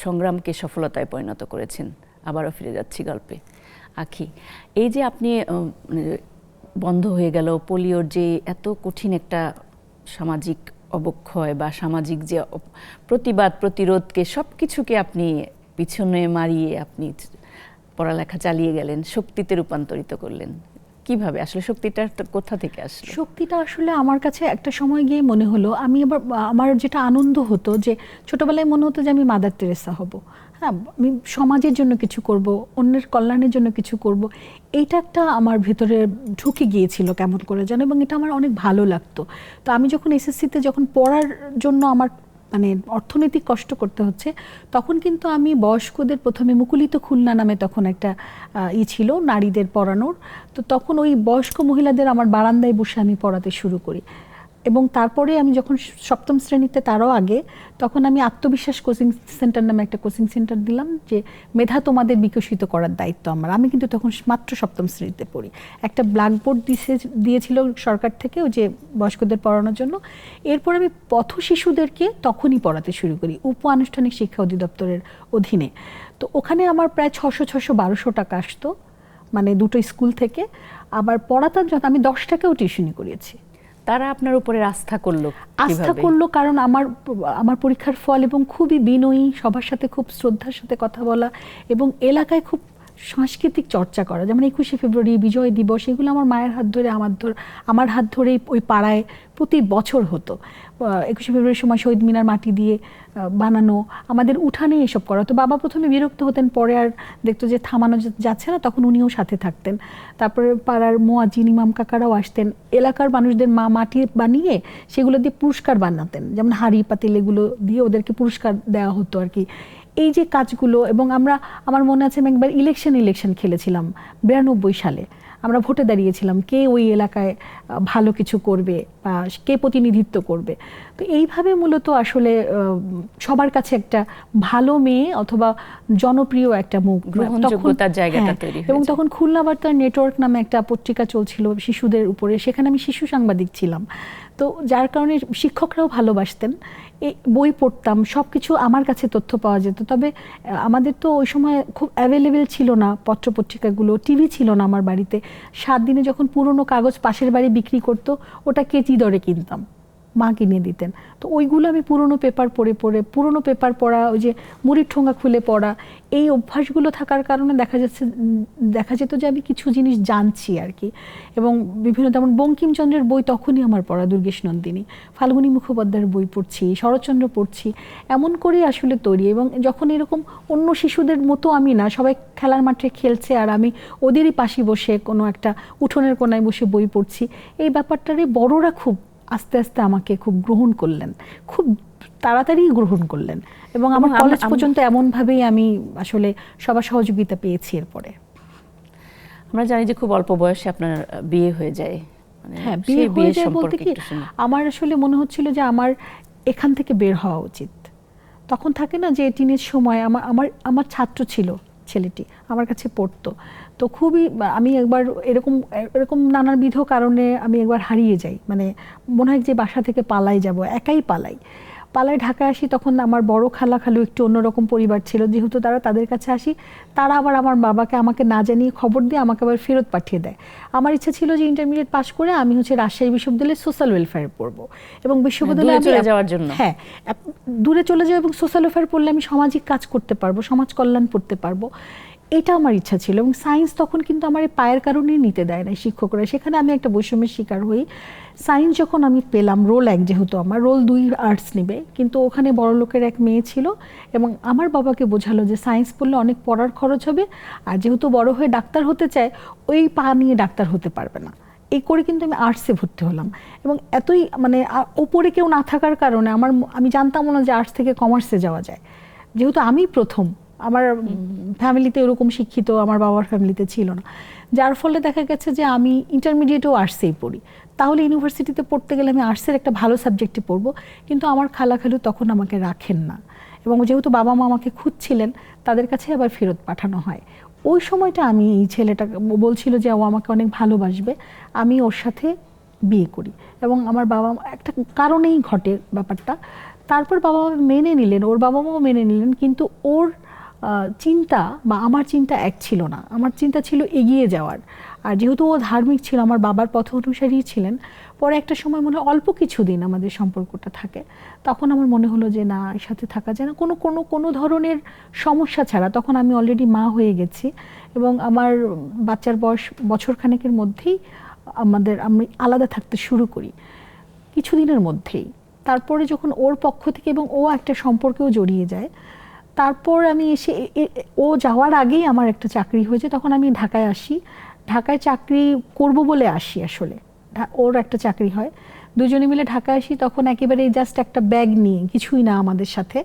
সংগ্রামকে সফলতায় পরিণত করেছেন। আবারও ফিরে যাচ্ছি গল্পে। আখি, এই যে আপনি বন্ধ হয়ে গেল পোলিওর যে এত কঠিন একটা সামাজিক অবক্ষয় বা সামাজিক যে প্রতিবাদ প্রতিরোধকে সব কিছুকে আপনি পিছনে মারিয়ে আপনি পড়ালেখা চালিয়ে গেলেন, শক্তিতে রূপান্তরিত করলেন। কিভাবে আসলে শক্তিটা কোথা থেকে আসলো? শক্তিটা আসলে আমার কাছে একটা সময় গিয়ে মনে হলো, আমি আবার আমার যেটা আনন্দ হতো যে ছোটবেলায় মনে হতো যে আমি মাদার তেরেসা হব। হ্যাঁ, আমি সমাজের জন্য কিছু করব, অন্যের কল্যাণের জন্য কিছু করব, এইটা একটা আমার ভেতরে ঢুকে গিয়েছিল কেমন করে যেন, এবং এটা আমার অনেক ভালো লাগতো। তো আমি যখন এসএসসিতে যখন পড়ার জন্য আমার মানে অর্থনৈতিক কষ্ট করতে হচ্ছে, তখন কিন্তু আমি বয়স্কদের প্রথমে মুকুলিত খুলনা নামে তখন একটা ছিল নারীদের পড়ানোর। তো তখন ওই বয়স্ক মহিলাদের আমার বারান্দায় বসে আমি পড়াতে শুরু করি, এবং তারপরে আমি যখন সপ্তম শ্রেণীতে তারও আগে, তখন আমি আত্মবিশ্বাস কোচিং সেন্টার নামে একটা কোচিং সেন্টার দিলাম, যে মেধা তোমাদের বিকশিত করার দায়িত্ব আমার। আমি কিন্তু তখন মাত্র সপ্তম শ্রেণীতে পড়ি। একটা ব্ল্যাকবোর্ড দিয়েছিল সরকার থেকে ওই যে বয়স্কদের পড়ানোর জন্য। এরপর আমি পথ শিশুদেরকে তখনই পড়াতে শুরু করি উপ আনুষ্ঠানিক শিক্ষা অধিদপ্তরের অধীনে। তো ওখানে আমার প্রায় 600-1200 টাকা আসতো, মানে দুটো স্কুল থেকে। আবার পড়াতাম যখন আমি 10 টাকাও টিউশনি করিয়েছি। তারা আপনার উপরে আস্থা করলো কারণ আমার পরীক্ষার ফল এবং খুবই বিনয়ী, সবার সাথে খুব শ্রদ্ধার সাথে কথা বলা, এবং এলাকায় খুব সাংস্কৃতিক চর্চা করা, যেমন 21শে ফেব্রুয়ারি, বিজয় দিবস, এগুলো আমার মায়ের হাত ধরে আমার হাত ধরেই ওই পাড়ায় প্রতি বছর হতো। 21শে ফেব্রুয়ারির সময় শহীদ মিনার মাটি দিয়ে বানানো, আমাদের উঠানে এসব করা। তো বাবা প্রথমে বিরক্ত হতেন, পরে আর দেখতো যে থামানো যাচ্ছে না, তখন উনিও সাথে থাকতেন। তারপরে পাড়ার মোয়াজিন ইমাম কাকারাও আসতেন, এলাকার মানুষদের মাটি বানিয়ে সেগুলো দিয়ে পুরস্কার বানাতেন, যেমন হাঁড়ি পাতিল এগুলো দিয়ে ওদেরকে পুরস্কার দেওয়া হতো আর কি। এই যে কাজগুলো, এবং আমার মনে আছে আমি একবার ইলেকশন খেলেছিলাম 92 সালে। আমরা ভোটে দাঁড়িয়েছিলাম কে ওই এলাকায় ভালো কিছু করবে বা কে প্রতিনিধিত্ব করবে। তো এইভাবে মূলত আসলে সবার কাছে একটা ভালো মেয়ে অথবা জনপ্রিয় একটা মুখ, গ্রহণযোগ্যতার জায়গাটা তৈরি হয়। এবং তখন খুলনা বার্তা নেটওয়ার্ক নামে একটা পত্রিকা চলছিল শিশুদের উপরে, সেখানে আমি শিশু সাংবাদিক ছিলাম। তো যার কারণে শিক্ষকরাও ভালোবাসতেন, এই বই পড়তাম, সব কিছু আমার কাছে তথ্য পাওয়া যেত। তবে আমাদের তো ওই সময় খুব অ্যাভেলেবেল ছিল না পত্রপত্রিকাগুলো, টিভি ছিল না আমার বাড়িতে। 7 দিনে যখন পুরনো কাগজ পাশের বাড়ি বিক্রি করতো, ওটা কেজি দরে কিনতাম, মা কিনে দিতেন। তো ওইগুলো আমি পুরনো পেপার পুরনো পেপার পড়া, ওই যে মুড়ির ঠোঙা খুলে পড়া, এই অভ্যাসগুলো থাকার কারণে দেখা যেত যে আমি কিছু জিনিস জানছি আর কি। এবং বিভিন্ন, যেমন বঙ্কিমচন্দ্রের বই তখনই আমার পড়া, দুর্গেশ নন্দিনী, ফাল্গুনী মুখোপাধ্যায়ের বই পড়ছি, শরৎচন্দ্র পড়ছি, এমন করেই আসলে তৈরি। এবং যখন এরকম অন্য শিশুদের মতো আমি না, সবাই খেলার মাঠে খেলছে আর আমি ওদেরই পাশে বসে কোনো একটা উঠোনের কোনায় বসে বই পড়ছি, এই ব্যাপারটারে বড়রা খুব আস্তে আস্তে আমাকে খুব গ্রহণ করলেন, খুব তাড়াতাড়ি গ্রহণ করলেন। এবং আমার কলেজ পর্যন্ত এমনভাবেই আমি আসলে সবার সহযোগিতা পেয়েছি। এরপরে আমরা জানি যে খুব অল্প বয়সে আপনার বিয়ে হয়ে যায়। হ্যাঁ, বিয়ে হয়ে যায় বলতে কি, আমার আসলে মনে হচ্ছিল যে আমার এখান থেকে বের হওয়া উচিত। তখন থাকে না যে টিনের সময়, আমার ছাত্র ছিল ছেলেটি, আমার কাছে পড়তো। তো খুবই, আমি একবার এরকম নানাবিধ কারণে আমি একবার হারিয়ে যাই, মানে মনে হয় যে বাসা থেকে পালাই যাব, একাই পালাই ঢাকায় আসি। তখন আমার বড় খালু একটু অন্যরকম পরিবার ছিল, যেহেতু তাদের কাছে আসি, তারা আবার আমার বাবাকে আমাকে না জানিয়ে খবর দিয়ে আমাকে আবার ফেরত পাঠিয়ে দেয়। আমার ইচ্ছা ছিল যে ইন্টারমিডিয়েট পাস করে আমি রাজশাহী বিশ্ববিদ্যালয়ে সোশ্যাল ওয়েলফেয়ারে পড়বো, এবং বিশ্ববিদ্যালয়ে চলে যাওয়ার জন্য, হ্যাঁ দূরে চলে যাবো, এবং সোশ্যাল ওয়েলফেয়ার পড়লে আমি সামাজিক কাজ করতে পারবো, সমাজ কল্যাণ করতে পারবো, এটা আমার ইচ্ছা ছিল। এবং সায়েন্স তখন কিন্তু আমার এই পায়ের কারণেই নিতে দেয় না শিক্ষকরা, সেখানে আমি একটা বৈষম্যের শিকার হই। সায়েন্স যখন আমি পেলাম, রোল 1 যেহেতু আমার, রোল 2 আর্টস নেবে, কিন্তু ওখানে বড় লোকের এক মেয়ে ছিল, এবং আমার বাবাকে বোঝালো যে সায়েন্স পড়লে অনেক পড়ার খরচ হবে, আর যেহেতু বড় হয়ে ডাক্তার হতে চায়, ওই পা নিয়ে ডাক্তার হতে পারবে না। এই করে কিন্তু আমি আর্টসে ভর্তি হলাম। এবং এতই মানে ওপরে কেউ না থাকার কারণে আমি জানতাম না যে আর্টস থেকে কমার্সে যাওয়া যায়, যেহেতু আমি প্রথম, আমার ফ্যামিলিতে এরকম শিক্ষিত আমার বাবার ফ্যামিলিতে ছিল না, যার ফলে দেখা গেছে যে আমি ইন্টারমিডিয়েটও আর্টসেই পড়ি। তাহলে ইউনিভার্সিটিতে পড়তে গেলে আমি আর্টসের একটা ভালো সাবজেক্টে পড়বো, কিন্তু আমার খালু তখন আমাকে রাখেন না, এবং যেহেতু বাবা মা আমাকে খুঁজছিলেন, তাদের কাছে আবার ফেরত পাঠানো হয়। ওই সময়টা আমি এই ছেলেটা বলছিল যে ও আমাকে অনেক ভালোবাসবে, আমি ওর সাথে বিয়ে করি। এবং আমার বাবা একটা কারণেই ঘটে ব্যাপারটা। তারপর বাবা মা মেনে নিলেন, ওর বাবা মাও মেনে নিলেন, কিন্তু ওর চিন্তা বা আমার চিন্তা এক ছিল না। আমার চিন্তা ছিল এগিয়ে যাওয়ার। আর যেহেতু ও ধার্মিক ছিল, আমার বাবার পথ অনুসারী ছিলেন, পরে একটা সময় মনে হয় অল্প কিছুদিন আমাদের সম্পর্কটা থাকে, তখন আমার মনে হলো যে না, এর সাথে থাকা যায় না কোনো কোনো কোনো ধরনের সমস্যা ছাড়া। তখন আমি অলরেডি মা হয়ে গেছি এবং আমার বাচ্চার বয়স বছরখানেকের মধ্যেই আমি আলাদা থাকতে শুরু করি, কিছুদিনের মধ্যেই। তারপরে যখন ওর পক্ষ থেকে, এবং ও একটা সম্পর্কেও জড়িয়ে যায়, তারপর আমি এসে ও যাওয়ার আগেই আমার একটা চাকরি হয়েছে, তখন আমি ঢাকায় আসি। ঢাকায় চাকরি করব বলে আসি আসলে, ওর একটা চাকরি হয়, দুজনে মিলে ঢাকায় আসি। তখন একেবারে জাস্ট একটা ব্যাগ নিয়ে, কিছুই না আমাদের সাথে।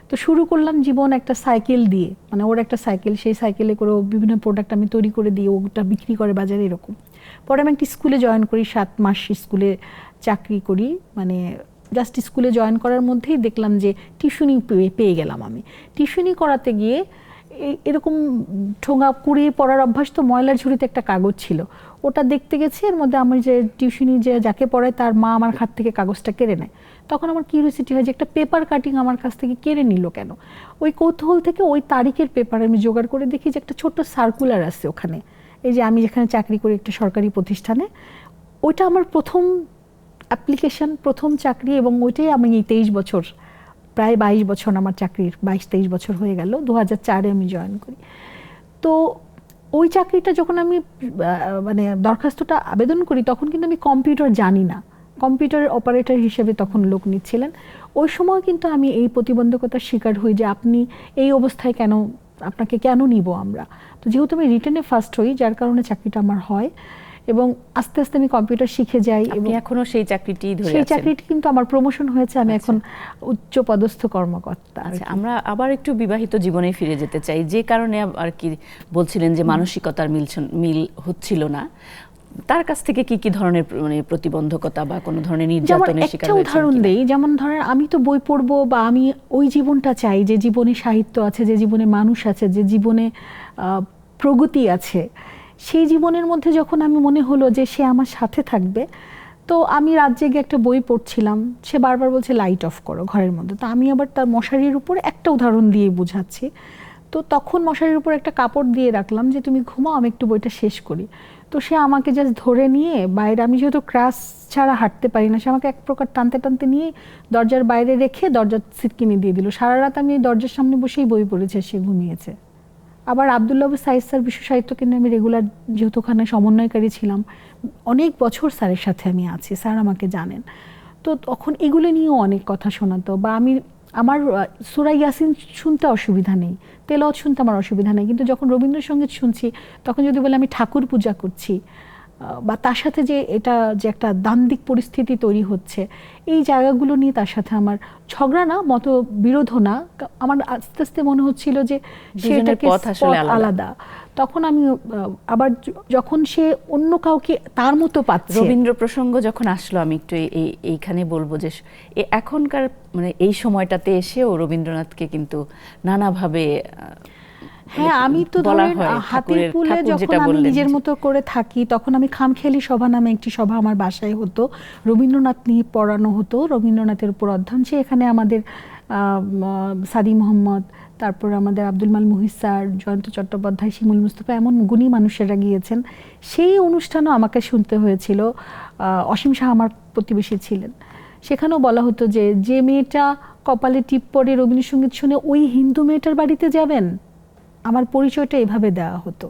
তো শুরু করলাম জীবন একটা সাইকেল দিয়ে, মানে ওর একটা সাইকেল, সেই সাইকেলে করে বিভিন্ন প্রোডাক্ট আমি তৈরি করে দিই, ওটা বিক্রি করে বাজারে, এরকম। পরে আমি একটি স্কুলে জয়েন করি, 7 মাস স্কুলে চাকরি করি। মানে জাস্ট স্কুলে জয়েন করার মধ্যেই দেখলাম যে টিউশনি পেয়ে গেলাম আমি। টিউশনি করাতে গিয়ে এরকম ঠোঙা কুড়িয়ে পড়ার অভ্যাস, তো ময়লার ঝুড়িতে একটা কাগজ ছিল, ওটা দেখতে গেছি। এর মধ্যে আমি যে টিউশনি যাকে পড়ায় তার মা আমার হাত থেকে কাগজটা কেড়ে নেয়। তখন আমার কিউরিওসিটি হয় যে একটা পেপার কাটিং আমার কাছ থেকে কেড়ে নিল কেন। ওই কৌতূহল থেকে ওই তারিখের পেপার আমি জোগাড় করে দেখি যে একটা ছোট্ট সার্কুলার আছে ওখানে, এই যে আমি যেখানে চাকরি করি একটা সরকারি প্রতিষ্ঠানে, ওইটা আমার প্রথম অ্যাপ্লিকেশন, প্রথম চাকরি। এবং ওইটাই আমি এই 23 বছর, প্রায় 22 বছর আমার চাকরির, 22-23 বছর হয়ে গেল, 2004-এ আমি জয়েন করি। তো ওই চাকরিটা যখন আমি মানে দরখাস্তটা আবেদন করি, তখন কিন্তু আমি কম্পিউটার জানি না, কম্পিউটার অপারেটর হিসেবে তখন লোক নিচ্ছিলেন। ওই সময় কিন্তু আমি এই প্রতিবন্ধকতার শিকার হই যে আপনি এই অবস্থায় কেন, আপনাকে কেন নিব আমরা। তো যেহেতু আমি রিটেনে ফার্স্ট হই, যার কারণে চাকরিটা আমার হয়, এবং আস্তে আস্তে আমি কম্পিউটার শিখে যাই। এবং এখনো সেই চাকরিটি ধরে আছেন? সেই চাকরিটি কিন্তু আমার প্রমোশন হয়েছে, আমি এখন উচ্চ পদস্থ কর্মকর্তা। আচ্ছা, আমরা আবার একটু বিবাহিত জীবনে ফিরে যেতে চাই, যে কারণে আর কি বলছিলেন যে মানসিকতার মিল হচ্ছিল না। তার কাছ থেকে কি কি ধরনের মানে প্রতিবন্ধকতা বা কোনো ধরনের নির্যাতনের শিকার হয়েছেন? উদাহরণ দেই, যেমন ধরেন আমি তো বই পড়বো বা আমি ওই জীবনটা চাই যে জীবনে সাহিত্য আছে, যে জীবনে মানুষ আছে, যে জীবনে প্রগতি আছে। সেই জীবনের মধ্যে যখন আমি মনে হলো যে সে আমার সাথে থাকবে, তো আমি রাত জেগে একটা বই পড়ছিলাম, সে বারবার বলছে লাইট অফ করো ঘরের মধ্যে। তো আমি আবার তার মশারির উপর একটা উদাহরণ দিয়ে বোঝাচ্ছি। তো তখন মশারির উপর একটা কাপড় দিয়ে রাখলাম যে তুমি ঘুমাও, আমি একটু বইটা শেষ করি। তো সে আমাকে জাস্ট ধরে নিয়ে বাইরে, আমি যেহেতু ক্রাস ছাড়া হাঁটতে পারি না, সে আমাকে এক প্রকার টানতে টানতে নিয়ে দরজার বাইরে রেখে দরজার সিটকিনি দিয়ে দিল। সারা রাত আমি দরজার সামনে বসেই বই পড়েছে, সে ঘুমিয়েছে। আবার আব্দুল্লাহ সাইদ স্যার, বিশ্ব সাহিত্য কেন্দ্রে আমি রেগুলার, যেহেতু ওখানে সমন্বয়কারী ছিলাম, অনেক বছর স্যারের সাথে আমি আছি, স্যার আমাকে জানেন। তো তখন এগুলো নিয়েও অনেক কথা শোনাতো। বা আমার সূরা ইয়াসিন শুনতে অসুবিধা নেই, তেলাওয়াত শুনতে আমার অসুবিধা নেই, কিন্তু যখন রবীন্দ্রসঙ্গীত শুনছি তখন যদি বলে আমি ঠাকুর পূজা করছি, বা তার সাথে যে এটা যে একটা দ্বান্দ্বিক পরিস্থিতি তৈরি হচ্ছে, এই জায়গাগুলো নিয়ে তার সাথে আমার ঝগড়া না, বিরোধ না, আমার আস্তে আস্তে মনে হচ্ছিল যে সেটাকে আলাদা। তখন আমি আবার যখন সে অন্য কাউকে তার মতো পাচ্ছে, রবীন্দ্র প্রসঙ্গ যখন আসলো, আমি একটু এইখানে বলবো যে এখনকার মানে এই সময়টাতে এসেও রবীন্দ্রনাথকে কিন্তু নানাভাবে, হ্যাঁ, আমি তো ধরেন হাতির পুলে যখন আমি নিজের মতো করে থাকি, তখন আমি খামখেয়ালি সভা নামে একটি সভা আমার বাসায় হতো, রবীন্দ্রনাথ নিয়ে পড়ানো হতো, রবীন্দ্রনাথের উপর অধ্যয়ন। এখানে আমাদের সাদি মোহাম্মদ, তারপর আমাদের আব্দুল মাল মুহিত স্যার, জয়ন্ত চট্টোপাধ্যায়, শিমুল মুস্তফা, এমন গুণী মানুষেরা গিয়েছেন। সেই অনুষ্ঠানও আমাকে শুনতে হয়েছিল। অসীম শাহ আমার প্রতিবেশী ছিলেন, সেখানেও বলা হতো যে যে মেয়েটা কপালে টিপ পরে রবীন্দ্রসঙ্গীত শুনে ওই হিন্দু মেয়েটার বাড়িতে যাবেন। আমার পরিচয়টা এভাবে দেওয়া হতো।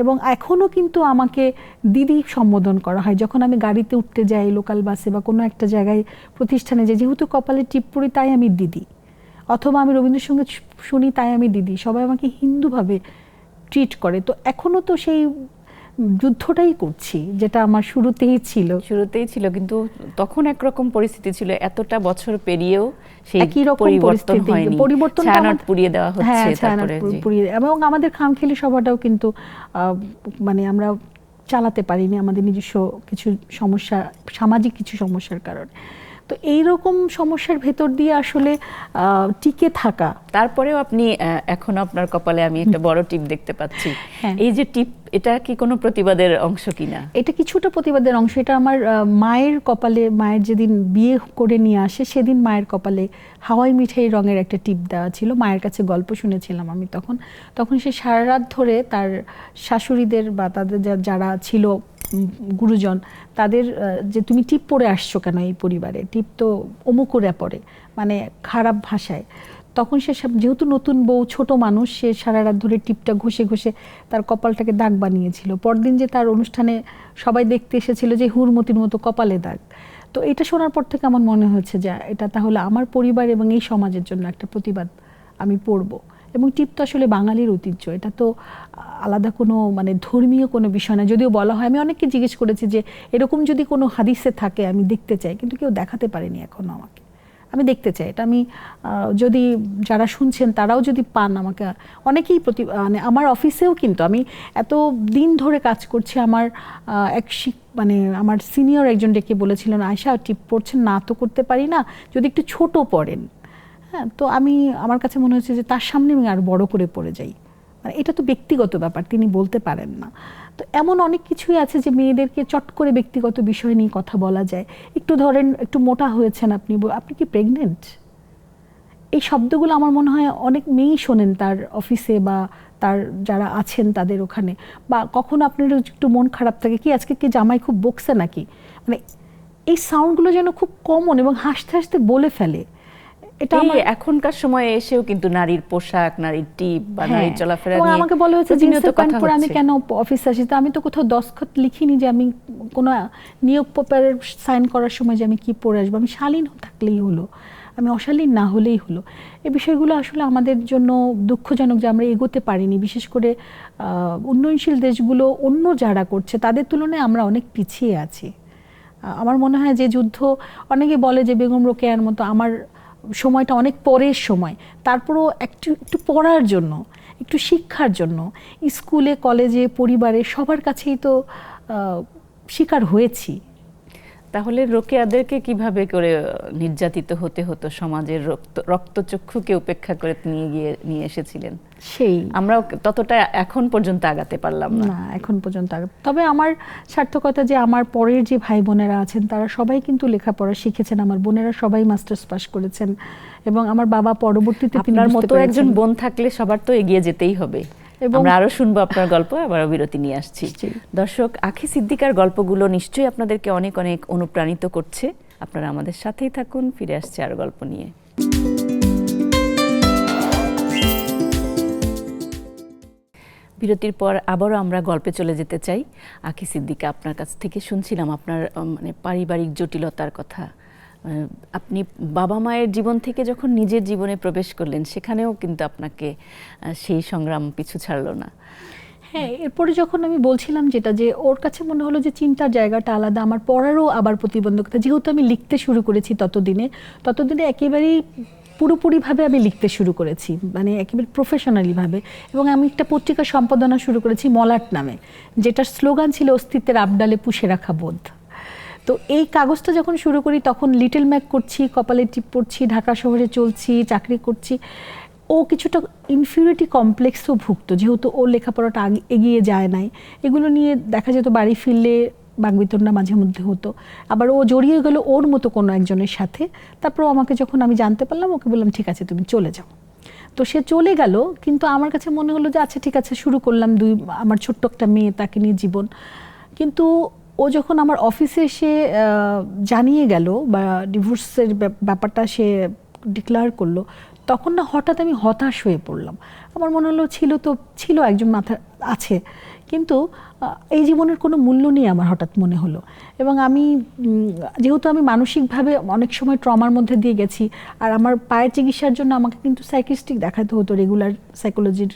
এবং এখনও কিন্তু আমাকে দিদি সম্বোধন করা হয় যখন আমি গাড়িতে উঠতে যাই, লোকাল বাসে বা কোনো একটা জায়গায় প্রতিষ্ঠানে যাই, যেহেতু কপালে টিপ পরি তাই আমি দিদি, অথবা আমি রবীন্দ্রসঙ্গীত শুনি তাই আমি দিদি, সবাই আমাকে হিন্দুভাবে ট্রিট করে। তো এখনও তো সেই যুদ্ধটাই করছি, যেটা আমার শুরুতেই ছিল। কিন্তু তখন একরকম পরিস্থিতি ছিল, এতটা বছর পেরিয়েও সেই একই রকম পরিস্থিতি, ছায়ানট পুড়িয়ে দেওয়া হচ্ছে, এবং আমাদের খামখেয়ালি সভাটাও কিন্তু মানে আমরা চালাতে পারিনি আমাদের নিজস্ব কিছু সমস্যা, সামাজিক কিছু সমস্যার কারণে। তো এইরকম সমস্যার ভেতর দিয়ে আসলে টিকে থাকা। তারপরেও আপনি এখন আপনার কপালে আমি একটা বড় টিপ দেখতে পাচ্ছি। হ্যাঁ। এই যে টিপ, এটা কি কোনো প্রতিবাদের অংশ কিনা? এটা কিছুটা প্রতিবাদের অংশ। এটা আমার মায়ের কপালে, মায়ের যেদিন বিয়ে করে নিয়ে আসে সেদিন মায়ের কপালে হাওয়াই মিঠাই রঙের একটা টিপ দেওয়া ছিল। মায়ের কাছে গল্প শুনেছিলাম আমি তখন সে সারা রাত ধরে তার শাশুড়িদের বা তাদের যারা ছিল গুরুজন, তাদের যে তুমি টিপ পরে আসছো কেন এই পরিবারে, টিপ তো অমুক করে পড়ে, মানে খারাপ ভাষায়। তখন সে যেহেতু নতুন বউ, ছোট মানুষ, সে সারা রাত ধরে টিপটা ঘষে ঘষে তার কপালটাকে দাগ বানিয়েছিল। পরদিন যে তার অনুষ্ঠানে সবাই দেখতে এসেছিল যে হুড়মতির মতো কপালে দাগ। তো এটা শোনার পর থেকে আমার মনে হয়েছে যে এটা তাহলে আমার পরিবার এবং এই সমাজের জন্য একটা প্রতিবাদ আমি পড়ব। এবং টিপ তো আসলে বাঙালির ঐতিহ্য, এটা তো আলাদা কোনো মানে ধর্মীয় কোনো বিষয় না। যদিও বলা হয়, আমি অনেককে জিজ্ঞেস করেছি যে এরকম যদি কোনো হাদিসে থাকে আমি দেখতে চাই, কিন্তু কেউ দেখাতে পারেনি এখনো আমাকে। আমি দেখতে চাই এটা। আমি যদি যারা শুনছেন তারাও যদি পান আমাকে, অনেকেই মানে আমার অফিসেও কিন্তু আমি এত দিন ধরে কাজ করছি, আমার মানে আমার সিনিয়র একজন ডেকে বলেছিলেন, আয়শা টিপ পড়ছেন না তো করতে পারি না, যদি একটু ছোট পড়েন। হ্যাঁ, তো আমার কাছে মনে হচ্ছে যে তার সামনে আমি আরো বড় করে পড়ে যাই, মানে এটা তো ব্যক্তিগত ব্যাপার, তিনি বলতে পারেন না। তো এমন অনেক কিছুই আছে যে মেয়েদেরকে চট করে ব্যক্তিগত বিষয় নিয়ে কথা বলা যায়। একটু ধরেন, একটু মোটা হয়েছেন আপনি, আপনি কি প্রেগনেন্ট? এই শব্দগুলো আমার মনে হয় অনেক মেয়েই শোনেন তার অফিসে বা তার যারা আছেন তাদের ওখানে। বা কখনো আপনার একটু মন খারাপ থাকে, কি আজকে কি জামাই খুব বকছে নাকি, মানে এই সাউন্ডগুলো যেন খুব কমন এবং হাসতে হাসতে বলে ফেলে। এটা এখনকার সময়ে এসেও কিন্তু নারীর পোশাক, নারীর টিপ বা নারীর চলাফেরা নিয়ে আমাকে বলা হয়েছে জিন্সের প্যান্ট পরে আমি কেন অফিসে আসি। তো আমি তো কোথাও দস্তখত লিখিনি যে আমি কোনো নিয়োগ পেপারের সাইন করার সময় যে আমি কি পরে আসবো। আমি শালীন থাকলেই হলো, আমি অশালীন না হলেই হলো। এই বিষয়গুলো আসলে আমাদের জন্য দুঃখজনক যে আমরা এগোতে পারিনি। বিশেষ করে উন্নয়নশীল দেশগুলো অন্য যারা করছে তাদের তুলনায় আমরা অনেক পিছিয়ে আছি। আমার মনে হয় যে যুদ্ধ, অনেকে বলে যে বেগম রোকেয়ার মতো আমার সময়টা অনেক পরের সময়, তারপরও একটু পড়ার জন্য, একটু শিক্ষার জন্য স্কুলে, কলেজে, পরিবারে সবার কাছেই তো শিকার হয়েছি। তাহলে রোকেয়াদেরকে কিভাবে করে নির্যাতিত হতে হতো, সমাজের রক্তচক্ষুকে উপেক্ষা করে নিয়ে এসেছিলেন, সেই আমরা ততটা এখন পর্যন্ত আগাতে পারলাম না এখন পর্যন্ত। তবে আমার সার্থকতা যে আমার পরের যে ভাই বোনেরা আছেন তারা সবাই কিন্তু লেখাপড়া শিখেছেন। আমার বোনেরা সবাই মাস্টার্স পাস করেছেন এবং আমার বাবা পরবর্তীতে, আপনার মতো একজন বোন থাকলে সবার তো এগিয়ে যেতেই হবে। আমরা আরো শুনবো আপনার গল্প, আবার বিরতি নিয়ে আসছি। দর্শক, আঁখি সিদ্দিকার গল্পগুলো নিশ্চয়ই আপনাদেরকে অনেক অনেক অনুপ্রাণিত করছে। আপনারা আমাদের সাথেই থাকুন, ফিরে আসছে আরো গল্প নিয়ে। বিরতির পর আবারও আমরা গল্পে চলে যেতে চাই। আঁখি সিদ্দিকা, আপনার কাছ থেকে শুনছিলাম আপনার মানে পারিবারিক জটিলতার কথা। আপনি বাবা মায়ের জীবন থেকে যখন নিজের জীবনে প্রবেশ করলেন, সেখানেও কিন্তু আপনাকে সেই সংগ্রাম পিছু ছাড়লো না। হ্যাঁ, এরপরে যখন আমি বলছিলাম যেটা, যে ওর কাছে মনে হলো যে চিন্তার জায়গাটা আলাদা, আমার পড়ারও আবার প্রতিবন্ধকতা। যেহেতু আমি লিখতে শুরু করেছি ততদিনে একেবারেই পুরোপুরিভাবে আমি লিখতে শুরু করেছি, মানে একেবারে প্রফেশনালিভাবে। এবং আমি একটা পত্রিকা সম্পাদনা শুরু করেছি মলাট নামে, যেটার স্লোগান ছিল অস্তিত্বের আবডালে পুষে রাখা বোধ। তো এই কাগজটা যখন শুরু করি তখন লিটল ম্যাক করছি, কপালে টিপ পড়ছি, ঢাকা শহরে চলছি, চাকরি করছি। ও কিছুটা ইনফিউরিটি কমপ্লেক্সও ভুগতো, যেহেতু ও লেখাপড়াটা এগিয়ে যায় নাই। এগুলো নিয়ে দেখা যেত বাড়ি ফিরলে বাগবিতণ্ডা মাঝে মধ্যে হতো। আবার ও জড়িয়ে গেল ওর মতো কোনো একজনের সাথে। তারপর আমাকে যখন আমি জানতে পারলাম, ওকে বললাম ঠিক আছে তুমি চলে যাও। তো সে চলে গেল, কিন্তু আমার কাছে মনে হলো যে আচ্ছা ঠিক আছে, শুরু করলাম আমার ছোট্ট একটা মেয়ে, তাকে নিয়ে জীবন। কিন্তু ও যখন আমার অফিসে এসে জানিয়ে গেল বা ডিভোর্সের ব্যাপারটা সে ডিক্লেয়ার করলো, তখন না হঠাৎ আমি হতাশ হয়ে পড়লাম। আমার মনে হলো ছিল একজন মাথা আছে, কিন্তু এই জীবনের কোনো মূল্য নেই আমার হঠাৎ মনে হলো। এবং আমি যেহেতু আমি মানসিকভাবে অনেক সময় ট্রমার মধ্যে দিয়ে গেছি, আর আমার পায়ের চিকিৎসার জন্য আমাকে কিন্তু সাইকিয়াট্রিস্ট দেখাতে হতো, রেগুলার সাইকোলজির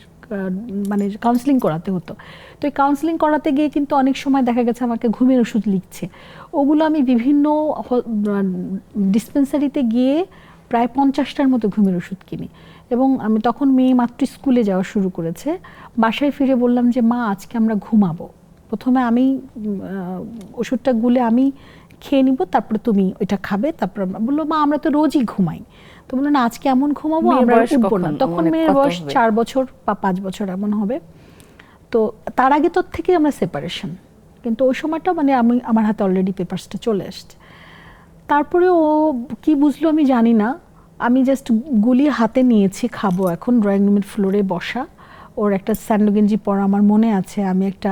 মানে কাউন্সেলিং করাতে হতো। তো এই কাউন্সেলিং করাতে গিয়ে কিন্তু অনেক সময় দেখা গেছে আমাকে ঘুমের ওষুধ লিখছে। ওগুলো আমি বিভিন্ন ডিসপেন্সারিতে গিয়ে প্রায় 50টার মতো ঘুমের ওষুধ কিনি। এবং আমি তখন মেয়ে মাত্র স্কুলে যাওয়া শুরু করেছে। বাসায় ফিরে বললাম যে মা আজকে আমরা ঘুমাবো। প্রথমে আমি ওষুধটা গুলে আমি খেয়ে নিব, তারপরে তুমি ওইটা খাবে। তারপর বললো মা আমরা তো রোজই ঘুমাই। তো বললো না আজকে এমন ঘুমাবো মেয়ের আমরা বয়স উঠবো না। কখন? তখন মানে মেয়ের কত বয়স হবে? 4 বছর বা 5 বছর এমন হবে। তো তার আগে তো থেকে আমরা সেপারেশন, কিন্তু ওই সময়টা মানে আমি আমার হাতে অলরেডি পেপারসটা চলে আসছে। তারপরে ও কি বুঝলো আমি জানি না, আমি জাস্ট গুলি হাতে নিয়েছি খাবো এখন, ড্রয়িং রুমের ফ্লোরে বসা, ওর একটা স্যান্ডো গেঞ্জি পরা আমার মনে আছে, আমি একটা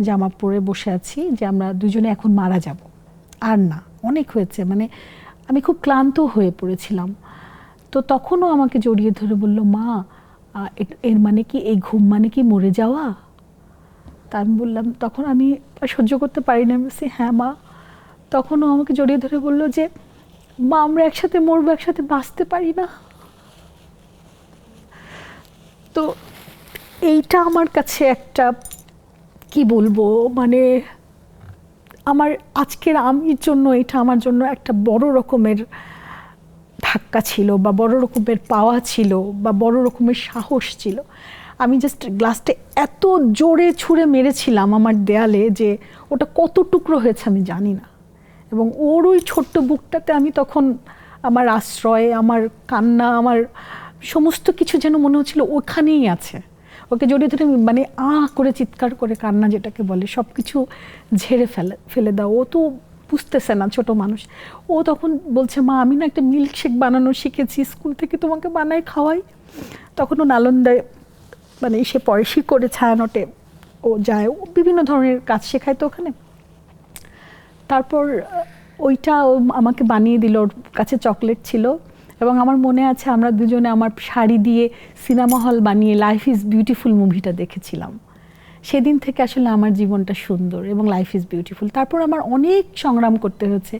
জামা পরে বসে আছি যে আমরা দুজনে এখন মারা যাব, আর না অনেক হয়েছে, মানে আমি খুব ক্লান্ত হয়ে পড়েছিলাম। তো তখনও আমাকে জড়িয়ে ধরে বলল মা এর মানে কি এই ঘুম মানে কি মরে যাওয়া? তা আমি বললাম, তখন আমি সহ্য করতে পারি না, আমি বলছি হ্যাঁ মা। তখনও আমাকে জড়িয়ে ধরে বলল যে মা আমরা একসাথে মরবো, একসাথে বাঁচতে পারি না। তো এইটা আমার কাছে একটা কি বলবো, মানে আমার আজকের আমির জন্য এটা আমার জন্য একটা বড় রকমের ধাক্কা ছিল, বা বড় রকমের পাওয়া ছিল, বা বড় রকমের সাহস ছিল। আমি জাস্ট গ্লাসটা এত জোরে ছুঁড়ে মেরেছিলাম আমার দেয়ালে যে ওটা কত টুকরো হয়েছে আমি জানি না। এবং ওর ওই ছোট্ট বুকটাতে আমি তখন আমার আশ্রয়, আমার কান্না, আমার সমস্ত কিছু যেন মনে হচ্ছিল ওখানেই আছে। ওকে জড়িয়ে ধরে মানে করে চিৎকার করে কান্না যেটাকে বলে, সব কিছু ঝেড়ে ফেলে দাও। ও তো বুঝতেছে না, ছোট মানুষ। ও তখন বলছে মা আমি না একটা মিল্কশেক বানানো শিখেছি, স্কুল থেকে তোমাকে বানাই খাওয়াই। তখন ও নালন্দায় মানে সে পড়াশি করে ছায়ানটে ও যায়, ও বিভিন্ন ধরনের কাজ শেখায় তো ওখানে। তারপর ওইটা ও আমাকে বানিয়ে দিল, ওর কাছে চকলেট ছিল। এবং আমার মনে আছে আমরা দুজনে আমার শাড়ি দিয়ে সিনেমা হল বানিয়ে লাইফ ইজ বিউটিফুল মুভিটা দেখেছিলাম। সেদিন থেকে আসলে আমার জীবনটা সুন্দর এবং লাইফ ইজ বিউটিফুল। তারপর আমার অনেক সংগ্রাম করতে হয়েছে,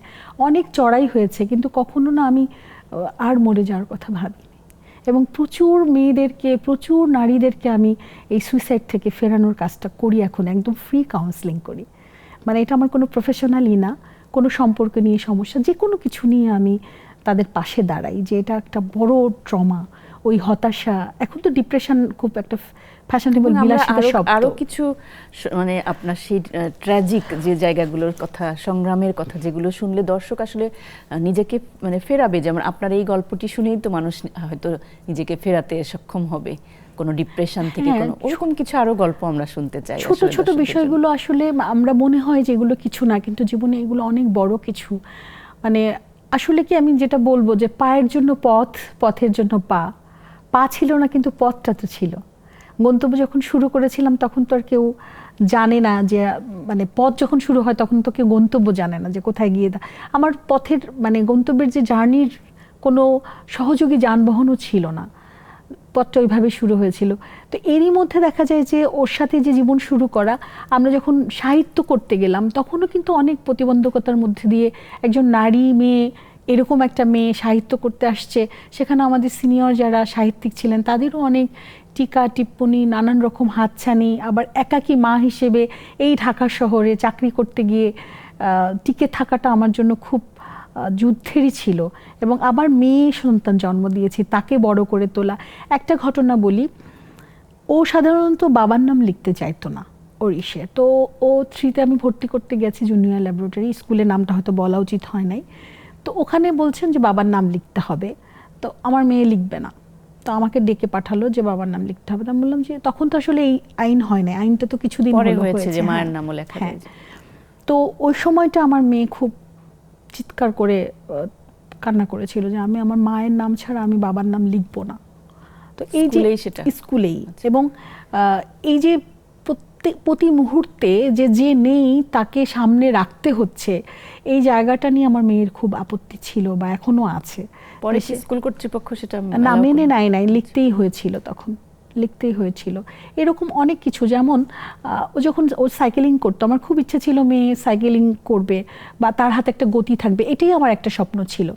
অনেক চড়াই হয়েছে, কিন্তু কখনো না আমি আর মরে যাওয়ার কথা ভাবিনি। এবং প্রচুর মেয়েদেরকে, প্রচুর নারীদেরকে আমি এই সুইসাইড থেকে ফেরানোর কাজটা করি এখন, একদম ফ্রি কাউন্সেলিং করি। মানে এটা আমার কোনো প্রফেশনালই না, কোনো সম্পর্ক নিয়ে সমস্যা, যে কোনো কিছু নিয়ে আমি তাদের পাশে দাঁড়াই, যে এটা একটা বড় ট্রমা, ওই হতাশা। এখন তো ডিপ্রেশন খুব একটা ফ্যাশনেবল বিলাসিতা শব্দ। আরো কিছু মানে আপনার সেই ট্র্যাজিক যে জায়গাগুলোর কথা, সংগ্রামের কথা, যেগুলো শুনলে দর্শক আসলে নিজেকে মানে ফেরাবে। যেমন আপনার এই গল্পটি শুনেই তো মানুষ হয়তো নিজেকে ফেরাতে সক্ষম হবে কোনো ডিপ্রেশন থেকে। কোনো ওরকম কিছু আরো গল্প আমরা শুনতে চাই। ছোট ছোট বিষয়গুলো আসলে আমরা মনে হয় যে এগুলো কিছু না, কিন্তু জীবনে এগুলো অনেক বড় কিছু। মানে আসলে কি আমি যেটা বলবো যে পায়ের জন্য পথ, পথের জন্য পা। পা ছিল না কিন্তু পথটা তো ছিল। গন্তব্য যখন শুরু করেছিলাম তখন তো আর কেউ জানে না যে, মানে পথ যখন শুরু হয় তখন তো কেউ গন্তব্য জানে না যে কোথায় গিয়ে আমার পথের মানে গন্তব্যের যে জার্নির কোনো সহযোগী যানবাহনও ছিল না। পথটা ওইভাবে শুরু হয়েছিল। তো এরই মধ্যে দেখা যায় যে ওর সাথে যে জীবন শুরু করা, আমরা যখন সাহিত্য করতে গেলাম তখনও কিন্তু অনেক প্রতিবন্ধকতার মধ্যে দিয়ে একজন নারী মেয়ে, এরকম একটা মেয়ে সাহিত্য করতে আসছে। সেখানে আমাদের সিনিয়র যারা সাহিত্যিক ছিলেন তাদেরও অনেক টিকা টিপ্পনি, নানান রকম হাতছানি। আবার একাকী মা হিসেবে এই ঢাকা শহরে চাকরি করতে গিয়ে টিকে থাকাটা আমার জন্য খুব যুদ্ধেরই ছিল। এবং আবার মেয়ে সন্তান জন্ম দিয়েছি, তাকে বড় করে তোলা। একটা ঘটনা বলি, ও সাধারণত বাবার নাম লিখতে চাইতো না ওর ইসে। তো ও 3তে আমি ভর্তি করতে গেছি জুনিয়র ল্যাবরেটরি, স্কুলের নামটা হয়তো বলা উচিত হয় নাই। তো ওখানে বলছেন যে বাবার নাম লিখতে হবে, তো আমার মেয়ে লিখবে না। তো আমাকে ডেকে পাঠালো যে বাবার নাম লিখতে হবে। আমি বললাম যে তখন তো আসলে এই আইন হয় না, আইনটা তো কিছুদিন হয়েছে যে মায়ের নামও লেখা যায়। তো ওই সময়টা আমার মেয়ে খুব চিৎকার করে কান্না করেছিল যে আমি আমার মায়ের নাম ছাড়া আমি বাবার নাম লিখবো না। তো এই যে স্কুলেই, এবং এই যে প্রতি মুহূর্তে যে নেই তাকে সামনে রাখতে হচ্ছে, এই জায়গাটা নিয়ে আমার মেয়ের খুব আপত্তি ছিল বা এখনো আছে। পরে স্কুল কর্তৃপক্ষ সেটা না মেনে নাই, লিখতেই হয়েছিল, তখন লিখতেই হয়েছিল। এরকম অনেক কিছু, যেমন ও যখন ও সাইকেলিং করতো, আমার খুব ইচ্ছে ছিল মেয়ে সাইকেলিং করবে বা তার হাতে একটা গতি থাকবে, এটাই আমার একটা স্বপ্ন ছিল।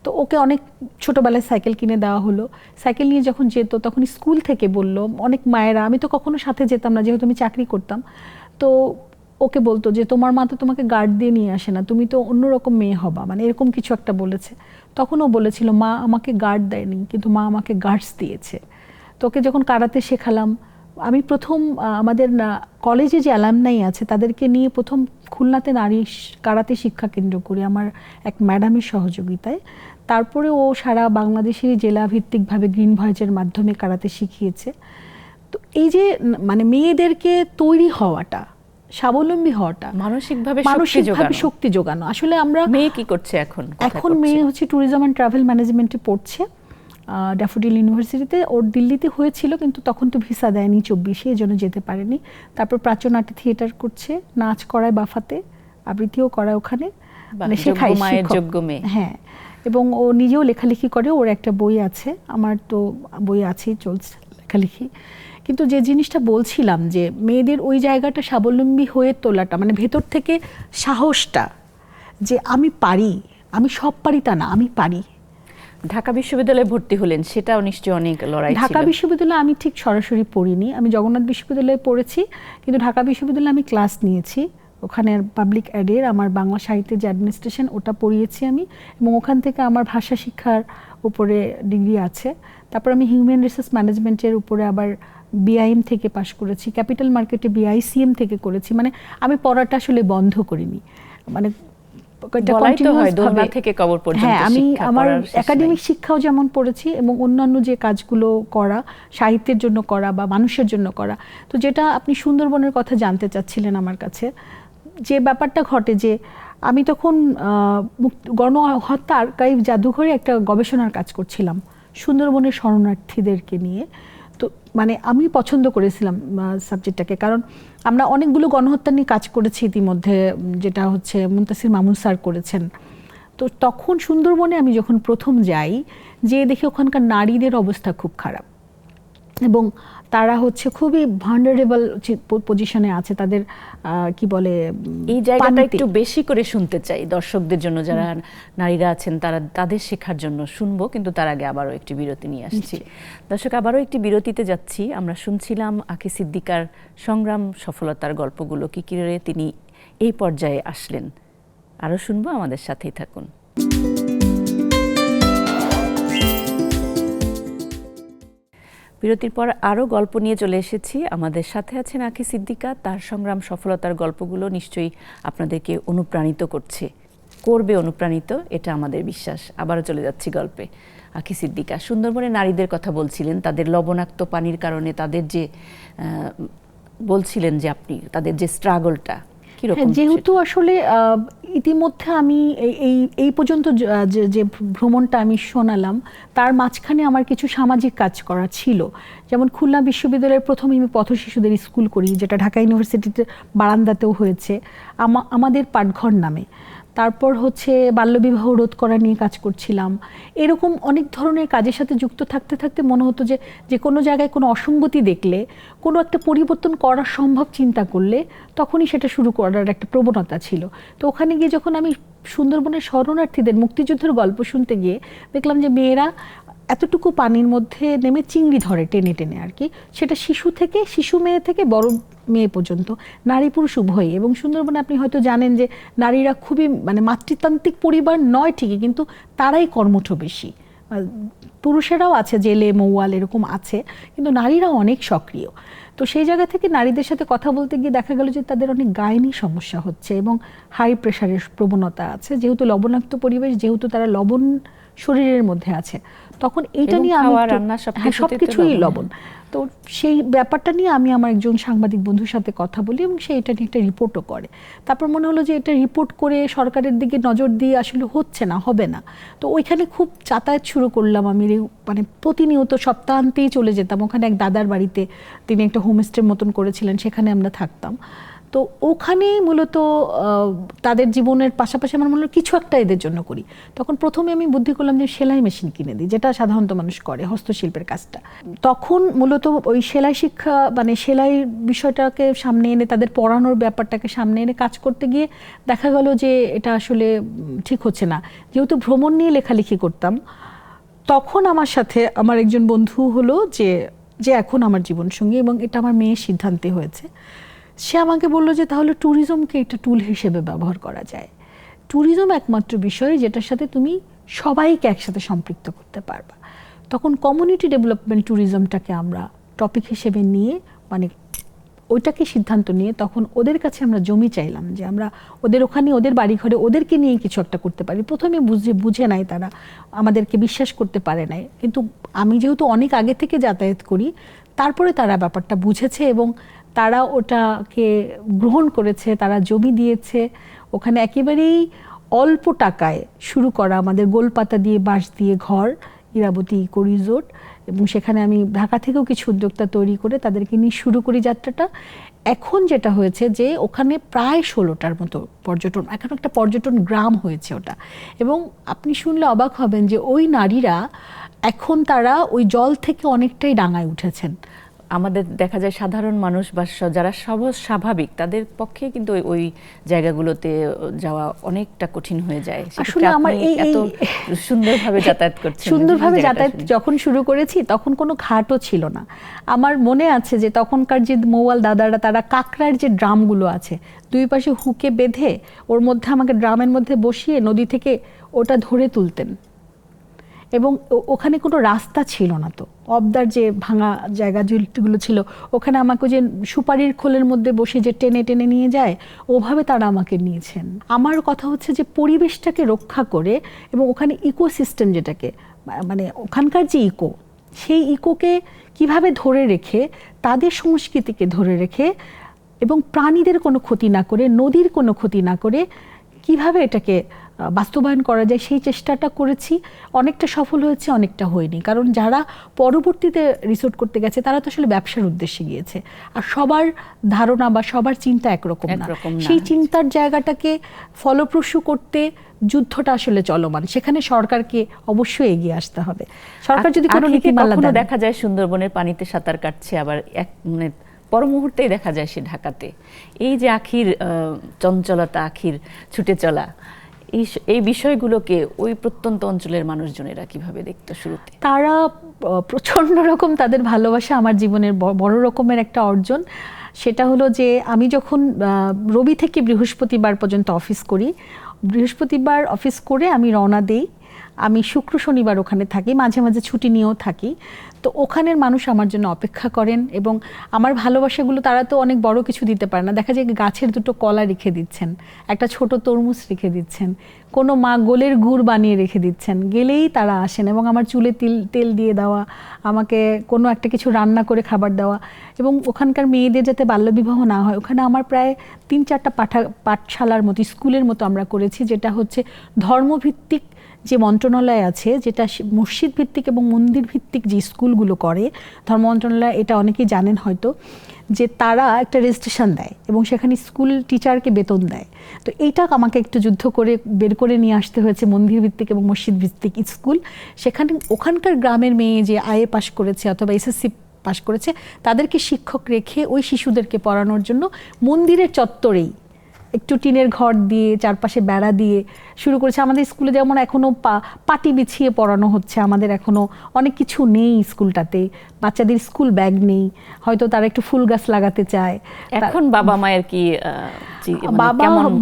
তো ওকে অনেক ছোটোবেলায় সাইকেল কিনে দেওয়া হলো। সাইকেল নিয়ে যখন যেত তখন স্কুল থেকে বলল অনেক মায়েরা, আমি তো কখনো সাথে যেতাম না যেহেতু আমি চাকরি করতাম, তো ওকে বলতো যে তোমার মা তো তোমাকে গার্ড দিয়ে নিয়ে আসে না, তুমি তো অন্যরকম মেয়ে হবা, মানে এরকম কিছু একটা বলেছে। তখন ও বলেছিল মা আমাকে গার্ড দেয়নি, কিন্তু মা আমাকে গার্ডস দিয়েছে। তোকে যখন কারাতে শেখালাম আমি প্রথম আমাদের কলেজে যে অ্যালামনাই আছে তাদেরকে নিয়ে প্রথম খুলনাতে নারী কারাতে শিক্ষা কেন্দ্র করি আমার এক ম্যাডামের সহযোগিতায়। তারপরে ও সারা বাংলাদেশের জেলা ভিত্তিকভাবে গ্রিন ভয়েজের মাধ্যমে কারাতে শিখিয়েছে। তো এই যে মানে মেয়েদেরকে তৈরি হওয়াটা, স্বাবলম্বী হওয়াটা, মানসিকভাবে শক্তি যোগানো, আসলে আমরা মেয়ে কি করছে এখন? এখন মেয়ে হচ্ছে ট্যুরিজম অ্যান্ড ট্রাভেল ম্যানেজমেন্টে পড়ছে ড্যাফোডিল ইউনিভার্সিটিতে। ওর দিল্লিতে হয়েছিল কিন্তু তখন তো ভিসা দেয়নি 24-এ, এই জন্য যেতে পারেনি। তারপর প্রাচ্যনাট্য থিয়েটার করছে, নাচ করায় বাফাতে, আবৃত্তিও করায় ওখানে, মানে শেখায়, যোগ্য মেয়ে। হ্যাঁ, এবং ও নিজেও লেখালেখি করে, ওর একটা বই আছে, আমার তো বই আছেই, চলছে লেখালেখি। কিন্তু যে জিনিসটা বলছিলাম যে মেয়েদের ওই জায়গাটা স্বাবলম্বী হয়ে তোলাটা, মানে ভেতর থেকে সাহসটা যে আমি পারি, আমি সব পারি তা না, আমি পারি। ঢাকা বিশ্ববিদ্যালয়ে ভর্তি হলেন, সেটাও নিশ্চয়ই অনেক লড়াই ছিল। ঢাকা বিশ্ববিদ্যালয়ে আমি ঠিক সরাসরি পড়িনি, আমি জগন্নাথ বিশ্ববিদ্যালয়ে পড়েছি, কিন্তু ঢাকা বিশ্ববিদ্যালয়ে আমি ক্লাস নিয়েছি। ওখানে পাবলিক অ্যাডের আমার বাংলা সাহিত্যের যে অ্যাডমিনিস্ট্রেশন ওটা পড়িয়েছি আমি, এবং ওখান থেকে আমার ভাষা শিক্ষার উপরে ডিগ্রি আছে। তারপর আমি হিউম্যান রিসোর্স ম্যানেজমেন্টের উপরে আবার বিআইএম থেকে পাশ করেছি, ক্যাপিটাল মার্কেটে বিআইসিএম থেকে করেছি। মানে আমি পড়াটা আসলে বন্ধ করিনি, মানে হ্যাঁ, আমি আমার একাডেমিক শিক্ষাও যেমন পড়েছি এবং অন্যান্য যে কাজগুলো করা, সাহিত্যের জন্য করা বা মানুষের জন্য করা। তো যেটা আপনি সুন্দরবনের কথা জানতে চাচ্ছিলেন আমার কাছে, যে ব্যাপারটা ঘটে যে আমি তখন গণহত্যা আর্কাইভ জাদুঘরে একটা গবেষণার কাজ করছিলাম সুন্দরবনের শরণার্থীদেরকে নিয়ে। তো মানে আমি পছন্দ করেছিলাম সাবজেক্টটাকে, কারণ আমরা অনেকগুলো গণহত্যা নিয়ে কাজ করেছি ইতিমধ্যে, যেটা হচ্ছে মুনতাসির মামুন স্যার করেছেন। তো তখন সুন্দরবনে আমি যখন প্রথম যাই, যে দেখি ওখানকার নারীদের অবস্থা খুব খারাপ এবং তারা হচ্ছে খুবই ভালনারেবল পজিশনে আছে। তাদের কি বলে, এই জায়গাটা একটু বেশি করে শুনতে চাই দর্শকদের জন্য, যারা নারীরা আছেন তারা, তাদের শেখার জন্য শুনবো, কিন্তু তার আগে আবারও একটি বিরতি নিয়ে আসছি। দর্শক, আবারও একটি বিরতিতে যাচ্ছি। আমরা শুনছিলাম আঁখি সিদ্দিকার সংগ্রাম সফলতার গল্পগুলো, কি করে তিনি এই পর্যায়ে আসলেন। আরও শুনবো, আমাদের সাথেই থাকুন। বিরতির পর আরও গল্প নিয়ে চলে এসেছি। আমাদের সাথে আছেন আঁখি সিদ্দিকা। তার সংগ্রাম সফলতার গল্পগুলো নিশ্চয়ই আপনাদেরকে অনুপ্রাণিত করবে, অনুপ্রাণিত, এটা আমাদের বিশ্বাস। আবারও চলে যাচ্ছি গল্পে। আঁখি সিদ্দিকা, সুন্দরবনের নারীদের কথা বলছিলেন, তাদের লবণাক্ত পানির কারণে তাদের যে বলছিলেন যে আপনি তাদের যে স্ট্রাগলটা, যেহেতু আসলে ইতিমধ্যে আমি এই পর্যন্ত যে ভ্রমণটা আমি শোনালাম, তার মাঝখানে আমার কিছু সামাজিক কাজ করা ছিল। যেমন খুলনা বিশ্ববিদ্যালয়ের প্রথমে আমি পথ শিশুদের স্কুল করি, যেটা ঢাকা ইউনিভার্সিটিতে বারান্দাতেও হয়েছে, আমাদের পাঠঘর নামে। তারপর হচ্ছে বাল্যবিবাহ রোধ করা নিয়ে কাজ করছিলাম। এরকম অনেক ধরনের কাজের সাথে যুক্ত থাকতে থাকতে মনে হতো যে কোনো জায়গায় কোনো অসঙ্গতি দেখলে, কোনো একটা পরিবর্তন করা সম্ভব চিন্তা করলে তখনই সেটা শুরু করার একটা প্রবণতা ছিল। তো ওখানে গিয়ে যখন আমি সুন্দরবনের শরণার্থীদের মুক্তিযুদ্ধের গল্প শুনতে গিয়ে দেখলাম যে মেয়েরা এতটুকু পানির মধ্যে নেমে চিংড়ি ধরে টেনে টেনে আর কি, সেটা শিশু মেয়ে থেকে বড় মেয়ে পর্যন্ত, নারী পুরুষ উভয়ই। এবং সুন্দরবনে আপনি হয়তো জানেন যে নারীরা খুবই মানে মাতৃতান্ত্রিক পরিবার নয় ঠিকই, কিন্তু তারাই কর্মঠ বেশি। পুরুষেরাও আছে, জেলে মৌয়াল এরকম আছে, কিন্তু নারীরাও অনেক সক্রিয়। তো সেই জায়গা থেকে নারীদের সাথে কথা বলতে গিয়ে দেখা গেল যে তাদের অনেক গাইনি সমস্যা হচ্ছে এবং হাই প্রেশারের প্রবণতা আছে, যেহেতু লবণাক্ত পরিবেশ, যেহেতু তারা লবণ শরীরের মধ্যে আছে, তখন এইটা নিয়ে সবকিছুই লবণ। তো সেই ব্যাপারটা নিয়ে আমি আমার একজন সাংবাদিক বন্ধুর সাথে কথা বলি এবং সে এটা নিয়ে একটা রিপোর্টও করে। তারপর মনে হলো যে এটা রিপোর্ট করে সরকারের দিকে নজর দিয়ে আসলে হচ্ছে না, হবে না। তো ওইখানে খুব যাতায়াত শুরু করলাম আমি, মানে প্রতিনিয়ত সপ্তাহান্তেই চলে যেতাম ওখানে এক দাদার বাড়িতে, তিনি একটা হোমস্টের মতন করেছিলেন, সেখানে আমরা থাকতাম। তো ওখানেই মূলত তাদের জীবনের পাশাপাশি আমার মনে হলো কিছু একটা এদের জন্য করি। তখন প্রথমে আমি বুদ্ধি করলাম যে সেলাই মেশিন কিনে দিই, যেটা সাধারণত মানুষ করে, হস্তশিল্পের কাজটা। তখন মূলত ওই সেলাই শিক্ষা, মানে সেলাই বিষয়টাকে সামনে এনে, তাদের পড়ানোর ব্যাপারটাকে সামনে এনে কাজ করতে গিয়ে দেখা গেল যে এটা আসলে ঠিক হচ্ছে না। যেহেতু ভ্রমণ নিয়ে লেখালেখি করতাম, তখন আমার সাথে আমার একজন বন্ধু হলো যে এখন আমার জীবনসঙ্গী, এবং এটা আমার মেয়ের সিদ্ধান্তে হয়েছে। সে আমাকে বললো যে তাহলে ট্যুরিজমকে একটা টুল হিসেবে ব্যবহার করা যায়। ট্যুরিজম একমাত্র বিষয় যেটার সাথে তুমি সবাইকে একসাথে সম্পৃক্ত করতে পারবা। তখন কমিউনিটি ডেভেলপমেন্ট ট্যুরিজমটাকে আমরা টপিক হিসেবে নিয়ে মানে ওইটাকে সিদ্ধান্ত নিয়ে তখন ওদের কাছে আমরা জমি চাইলাম যে আমরা ওদের ওখানে ওদের বাড়ি ঘরে ওদেরকে নিয়ে কিছু একটা করতে পারি। প্রথমে বুঝে নাই তারা, আমাদেরকে বিশ্বাস করতে পারে নাই, কিন্তু আমি যেহেতু অনেক আগে থেকে যাতায়াত করি তারপরে তারা ব্যাপারটা বুঝেছে এবং তারা ওটাকে গ্রহণ করেছে, তারা জমি দিয়েছে। ওখানে একেবারেই অল্প টাকায় শুরু করা আমাদের গোলপাতা দিয়ে বাঁশ দিয়ে ঘর, ইরাবতী ইকো রিসোর্ট, এবং সেখানে আমি ঢাকা থেকেও কিছু উদ্যোক্তা তৈরি করে তাদেরকে নিয়ে শুরু করি যাত্রাটা। এখন যেটা হয়েছে যে ওখানে প্রায় 16টার মতো পর্যটন, এখন একটা পর্যটন গ্রাম হয়েছে ওটা। এবং আপনি শুনলে অবাক হবেন যে ওই নারীরা এখন তারা ওই জল থেকে অনেকটাই ডাঙায় উঠেছেন। আমাদের দেখা যায় সাধারণ মানুষ বা যারা সহজ স্বাভাবিক তাদের পক্ষে কিন্তু ওই জায়গাগুলোতে যাওয়া অনেকটা কঠিন হয়ে যায়। আসলে আমার এত সুন্দরভাবে যাতায়াত করছেন। সুন্দরভাবে যাতায়াত যখন শুরু করেছি তখন কোনো ঘাটও ছিল না। আমার মনে আছে যে তখনকার যে মৌয়াল দাদারা তারা কাঁকড়ার যে ড্রামগুলো আছে দুই পাশে হুকে বেঁধে ওর মধ্যে আমাকে ড্রামের মধ্যে বসিয়ে নদী থেকে ওটা ধরে তুলতেন। এবং ওখানে কোনো রাস্তা ছিল না, তো অবদার যে ভাঙা জায়গা যেগুলো ছিল ওখানে আমাকে যে সুপারির খোলের মধ্যে বসে যে টেনে টেনে নিয়ে যায় ওভাবে তারা আমাকে নিয়েছেন। আমার কথা হচ্ছে যে পরিবেশটাকে রক্ষা করে এবং ওখানে ইকোসিস্টেম যেটাকে মানে ওখানকার যে ইকো, সেই ইকোকে কিভাবে ধরে রেখে তাদের সংস্কৃতিকে ধরে রেখে এবং প্রাণীদের কোনো ক্ষতি না করে নদীর কোনো ক্ষতি না করে কিভাবে এটাকে বাস্তবায়ন করা যায় সেই চেষ্টাটা করেছি। অনেকটা সফল হয়েছে, অনেকটা হয়নি, কারণ যারা পরবর্তীতে রিসোর্ট করতে গেছে তারা তো আসলে ব্যবসার উদ্দেশ্যে গিয়েছে, আর সবার ধারণা বা সবার চিন্তা একরকম না। সেই চিন্তার জায়গাটাকে ফলপ্রসূ করতে যুদ্ধটা আসলে চলমান, সেখানে সরকারকে অবশ্যই এগিয়ে আসতে হবে। সরকার যদি কোনো নীতিমালা দেয়, দেখা যায় সুন্দরবনের পানিতে সাঁতার কাটছে, আবার মানে পর মুহূর্তেই দেখা যায় সে ঢাকাতে। এই যে আখির চঞ্চলতা, আখির ছুটে চলা, এই বিষয়গুলোকে ওই প্রত্যন্ত অঞ্চলের মানুষজনেরা কিভাবে দেখতো শুরুতে? তারা প্রচন্ড রকম তাদের ভালোবাসা আমার জীবনের বড় রকমের একটা অর্জন। সেটা হলো যে আমি যখন রবি থেকে বৃহস্পতিবার পর্যন্ত অফিস করি, বৃহস্পতিবার অফিস করে আমি রওনা দেই, আমি শুক্র শনিবার ওখানে থাকি, মাঝে মাঝে ছুটি নিয়েও থাকি। তো ওখানের মানুষ আমার জন্য অপেক্ষা করেন এবং আমার ভালোবাসাগুলো তারা তো অনেক বড় কিছু দিতে পারে না, দেখা যায় গাছের দুটো কলা রেখে দিচ্ছেন, একটা ছোট তরমুজ রেখে দিচ্ছেন, কোনো মা গোলের গুড় বানিয়ে রেখে দিচ্ছেন, গেলেই তারা আসেন এবং আমার চুলে তেল দিয়ে দেওয়া, আমাকে কোনো একটা কিছু রান্না করে খাবার দেওয়া। এবং ওখানকার মেয়েদের যাতে বাল্যবিবাহ না হয়, ওখানে আমার প্রায় 3-4টা পাঠশালার মতো স্কুলের মতো আমরা করেছি, যেটা হচ্ছে ধর্মভিত্তিক যে মন্ত্রণালয় আছে, যেটা মসজিদ ভিত্তিক এবং মন্দির ভিত্তিক যে স্কুলগুলো করে ধর্ম মন্ত্রণালয়, এটা অনেকেই জানেন হয়তো, যে তারা একটা রেজিস্ট্রেশন দেয় এবং সেখানে স্কুল টিচারকে বেতন দেয়। তো এইটা আমাকে একটু যুদ্ধ করে বের করে নিয়ে আসতে হয়েছে মন্দির ভিত্তিক এবং মসজিদ ভিত্তিক স্কুল। সেখানে ওখানকার গ্রামের মেয়ে যে আইএ পাশ করেছে অথবা এসএসসি পাশ করেছে তাদেরকে শিক্ষক রেখে ওই শিশুদেরকে পড়ানোর জন্য মন্দিরের চত্বরেই একটু টিনের ঘর দিয়ে চারপাশে বেড়া দিয়ে শুরু করেছে। আমাদের স্কুলে যেমন এখনও পাটি বিছিয়ে পড়ানো হচ্ছে, আমাদের এখনও অনেক কিছু নেই স্কুলটাতে, বাচ্চাদের স্কুল ব্যাগ নেই, হয়তো তারা একটু ফুল গাছ লাগাতে চায়। এখন বাবা মায়ের কি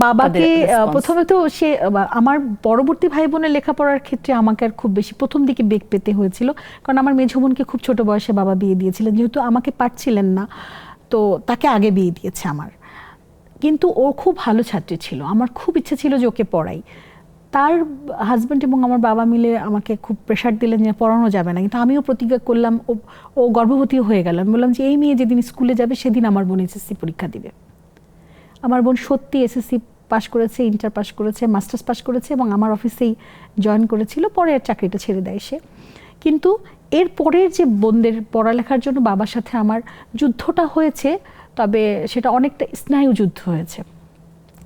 বাবাকে প্রথমে তো সে আমার পরবর্তী ভাই বোনের লেখাপড়ার ক্ষেত্রে আমাকে আর খুব বেশি প্রথম দিকে বেগ পেতে হয়েছিল, কারণ আমার মেঝো বোনকে খুব ছোট বয়সে বাবা বিয়ে দিয়েছিলেন, যেহেতু আমাকে পারছিলেন না তো তাকে আগে বিয়ে দিয়েছে আমার। কিন্তু ও খুব ভালো ছাত্রী ছিল, আমার খুব ইচ্ছে ছিল যে ওকে পড়াই। তার হাজব্যান্ড এবং আমার বাবা মিলে আমাকে খুব প্রেশার দিলেন যে পড়ানো যাবে না, কিন্তু আমিও প্রতিজ্ঞা করলাম। ও গর্ভবতীও হয়ে গেল। আমি বললাম যে এই মেয়ে যেদিন স্কুলে যাবে সেদিন আমার বোন এসএসসি পরীক্ষা দিবে। আমার বোন সত্যি এসএসসি পাশ করেছে, ইন্টার পাশ করেছে, মাস্টার্স পাশ করেছে এবং আমার অফিসেই জয়েন করেছিল, পরে আর চাকরিটা ছেড়ে দেয় সে। কিন্তু এর পরের যে বোনদের পড়ালেখার জন্য বাবার সাথে আমার যুদ্ধটা হয়েছে, তবে সেটা অনেকটা স্নায়ু যুদ্ধ হয়েছে,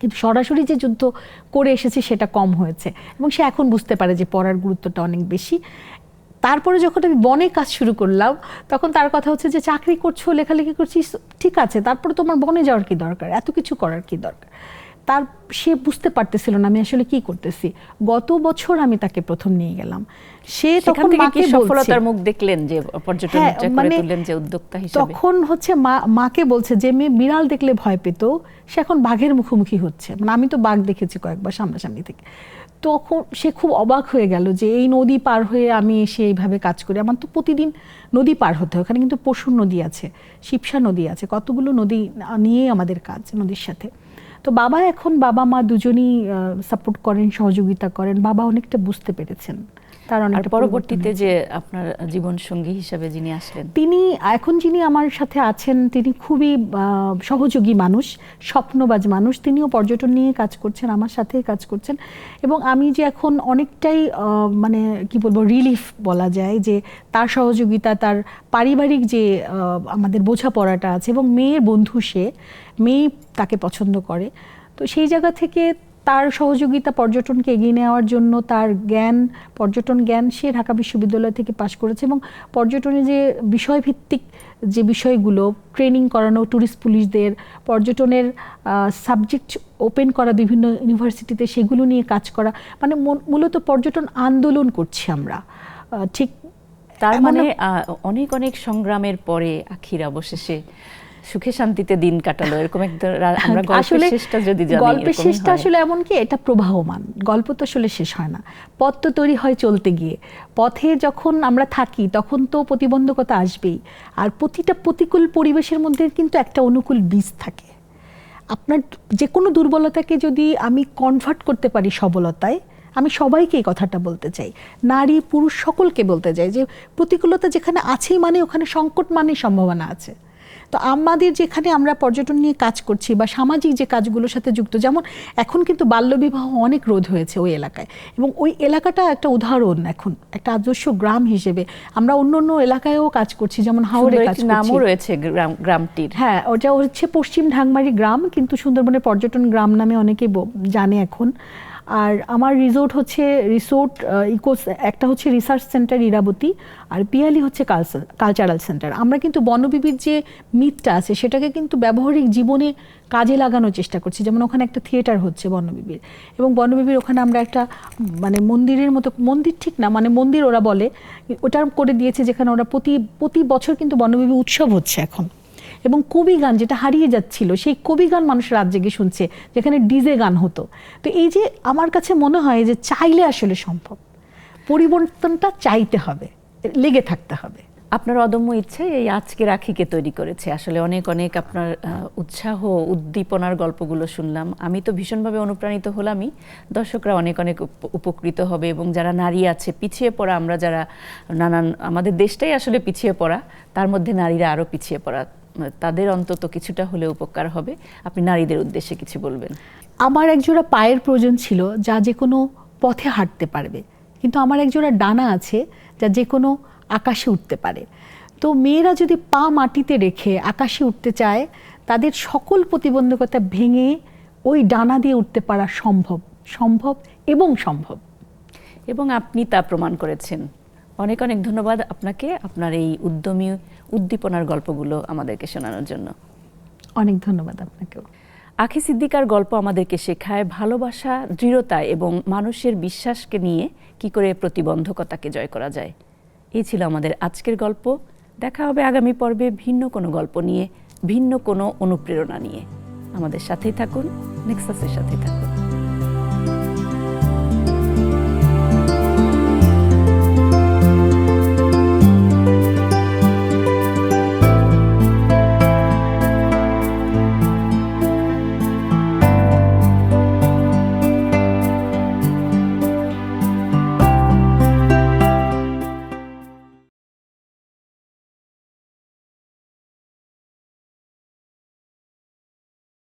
কিন্তু সরাসরি যে যুদ্ধ করে এসেছি সেটা কম হয়েছে এবং সে এখন বুঝতে পারে যে পড়ার গুরুত্বটা অনেক বেশি। তারপরে যখন আমি বনে কাজ শুরু করলাম তখন তার কথা হচ্ছে যে চাকরি করছো, লেখালেখি করছিস, ঠিক আছে, তারপরে তোমার বনে যাওয়ার কি দরকার, এত কিছু করার কি দরকার। তার সে বুঝতে পারতেছিল না আমি আসলে কি করতেছি। গত বছর আমি তাকে প্রথম নিয়ে গেলাম, সে তখন মাকে সফলতার মুখ দেখলেন যে পর্যটন করে তুললেন যে উদ্যোক্তা হিসেবে, তখন হচ্ছে মাকে বলছে যে মেয়ে বিড়াল দেখলে ভয় পেত, সে এখন বাঘের মুখোমুখি হচ্ছে। মানে আমি তো বাঘ দেখেছি কয়েকবার সামনাসামনি থেকে। তো তখন সে খুব অবাক হয়ে গেল যে এই নদী পার হয়ে আমি এসে এইভাবে কাজ করি, আমার তো প্রতিদিন নদী পার হতে হয়, ওখানে কিন্তু পশুর নদী আছে, শিবসা নদী আছে, কতগুলো নদী নিয়েই আমাদের কাজ নদীর সাথে। তো বাবা মা দুজনই সাপোর্ট করেন, সহযোগিতা করেন। বাবা অনেকটা বুঝতে পেরেছেন। তার আর অনেকটা পরবর্তীতে যে আপনার জীবন সঙ্গী হিসাবে যিনি আসলেন, তিনি এখন যিনি আমার সাথে আছেন তিনি খুবই সহযোগী মানুষ, স্বপ্নবাজ মানুষ। তিনিও পর্যটন নিয়ে কাজ করছেন, আমার সাথেই কাজ করছেন। এবং আমি যে এখন অনেকটাই মানে কি বলবো রিলিফ বলা যায় যে তার সহযোগিতা, তার পারিবারিক যে আমাদের বোঝাপড়াটা আছে, এবং মেয়ের বন্ধু, সে মেয়ে তাকে পছন্দ করে। তো সেই জায়গা থেকে তার সহযোগিতা পর্যটনকে এগিয়ে নেওয়ার জন্য, তার জ্ঞান, পর্যটন জ্ঞান, সে ঢাকা বিশ্ববিদ্যালয় থেকে পাশ করেছে। এবং পর্যটনে যে বিষয়ভিত্তিক যে বিষয়গুলো, ট্রেনিং করানো ট্যুরিস্ট পুলিশদের, পর্যটনের সাবজেক্ট ওপেন করা বিভিন্ন ইউনিভার্সিটিতে, সেগুলো নিয়ে কাজ করা, মানে মূলত পর্যটন আন্দোলন করছি আমরা। ঠিক তার মানে অনেক অনেক সংগ্রামের পরে আখির অবশেষে সুখে শান্তিতে দিন কাটালো, এরকম একটা আমরা গল্পের শেষটা যদি জানি। গল্পের শেষটা আসলে এমন কি, এটা প্রবাহমান, গল্প তো আসলে শেষ হয় না, পথ তো তৈরি হয় চলতে গিয়ে। পথে যখন আমরা থাকি তখন তো প্রতিবন্ধকতা আসবেই, আর প্রতিটা প্রতিকূল পরিবেশের মধ্যে কিন্তু একটা অনুকূল বীজ থাকে। আপনার যে কোনো দুর্বলতাকে যদি আমি কনভার্ট করতে পারি সবলতায়, আমি সবাইকে এই কথাটা বলতে চাই, নারী পুরুষ সকলকে বলতে চাই যে প্রতিকূলতা যেখানে আছেই মানে ওখানে সংকট মানে সম্ভাবনা আছে। তো আমাদের যেখানে আমরা পর্যটন নিয়ে কাজ করছি বা সামাজিক যে কাজগুলোর সাথে যুক্ত, যেমন এখন কিন্তু বাল্যবিবাহ অনেক রোধ হয়েছে ওই এলাকায়, এবং ওই এলাকাটা একটা উদাহরণ এখন একটা আদর্শ গ্রাম হিসেবে। আমরা অন্য অন্য এলাকায়ও কাজ করছি, যেমন হাওড়ে কাজ করছি, নামও রয়েছে গ্রামটির। হ্যাঁ, ওটা হচ্ছে পশ্চিম ঢাকমারি গ্রাম, কিন্তু সুন্দরবনের পর্যটন গ্রাম নামে অনেকে জানে এখন। আর আমার রিসোর্ট একটা হচ্ছে রিসার্চ সেন্টার ইরাবতী, আর পিয়ালি হচ্ছে কালচারাল সেন্টার। আমরা কিন্তু বনবিবির যে মিথটা আছে সেটাকে কিন্তু ব্যবহারিক জীবনে কাজে লাগানোর চেষ্টা করছি। যেমন ওখানে একটা থিয়েটার হচ্ছে বনবিবির, এবং বনবিবির ওখানে আমরা একটা মানে মন্দিরের মতো, মন্দির ঠিক না মানে মন্দির ওরা বলে, ওটা করে দিয়েছে, যেখানে ওরা প্রতি বছর কিন্তু বনবিবি উৎসব হচ্ছে এখন। এবং কবি গান যেটা হারিয়ে যাচ্ছিল, সেই কবি গান মানুষ রাত জেগে শুনছে, যেখানে ডিজে গান হতো। তো এই যে আমার কাছে মনে হয় যে চাইলে আসলে সম্ভব, পরিবর্তনটা চাইতে হবে, লেগে থাকতে হবে। আপনার অদম্য ইচ্ছে এই আজকের আখিকে তৈরি করেছে। আসলে অনেক অনেক আপনার উৎসাহ উদ্দীপনার গল্পগুলো শুনলাম, আমি তো ভীষণভাবে অনুপ্রাণিত হলামই, দর্শকরা অনেক অনেক উপকৃত হবে। এবং যারা নারী আছে, পিছিয়ে পড়া, আমরা যারা আমাদের দেশটাই আসলে পিছিয়ে পড়া, তার মধ্যে নারীরা আরও পিছিয়ে পড়া, তাদের অন্তত কিছুটা হলে উপকার হবে। আপনি নারীদের উদ্দেশ্যে কিছু বলবেন? আমার একজোড়া পায়ের প্রয়োজন ছিল যা যে কোনো পথে হাঁটতে পারবে, কিন্তু আমার একজোড়া ডানা আছে যা যে কোনো আকাশে উঠতে পারে। তো মেয়েরা যদি পা মাটিতে রেখে আকাশে উঠতে চায়, তাদের সকল প্রতিবন্ধকতা ভেঙে ওই ডানা দিয়ে উঠতে পারা সম্ভব এবং সম্ভব। এবং আপনি তা প্রমাণ করেছেন। অনেক অনেক ধন্যবাদ আপনাকে, আপনার এই উদ্যমী উদ্দীপনার গল্পগুলো আমাদেরকে শোনানোর জন্য। অনেক ধন্যবাদ আপনাকেও। আখি সিদ্দিকার গল্প আমাদেরকে শেখায় ভালোবাসা, দৃঢ়তা এবং মানুষের বিশ্বাসকে নিয়ে কি করে প্রতিবন্ধকতাকে জয় করা যায়। এই ছিল আমাদের আজকের গল্প। দেখা হবে আগামী পর্বে ভিন্ন কোনো গল্প নিয়ে, ভিন্ন কোনো অনুপ্রেরণা নিয়ে। আমাদের সাথেই থাকুন, নেক্সাসের সাথেই থাকুন।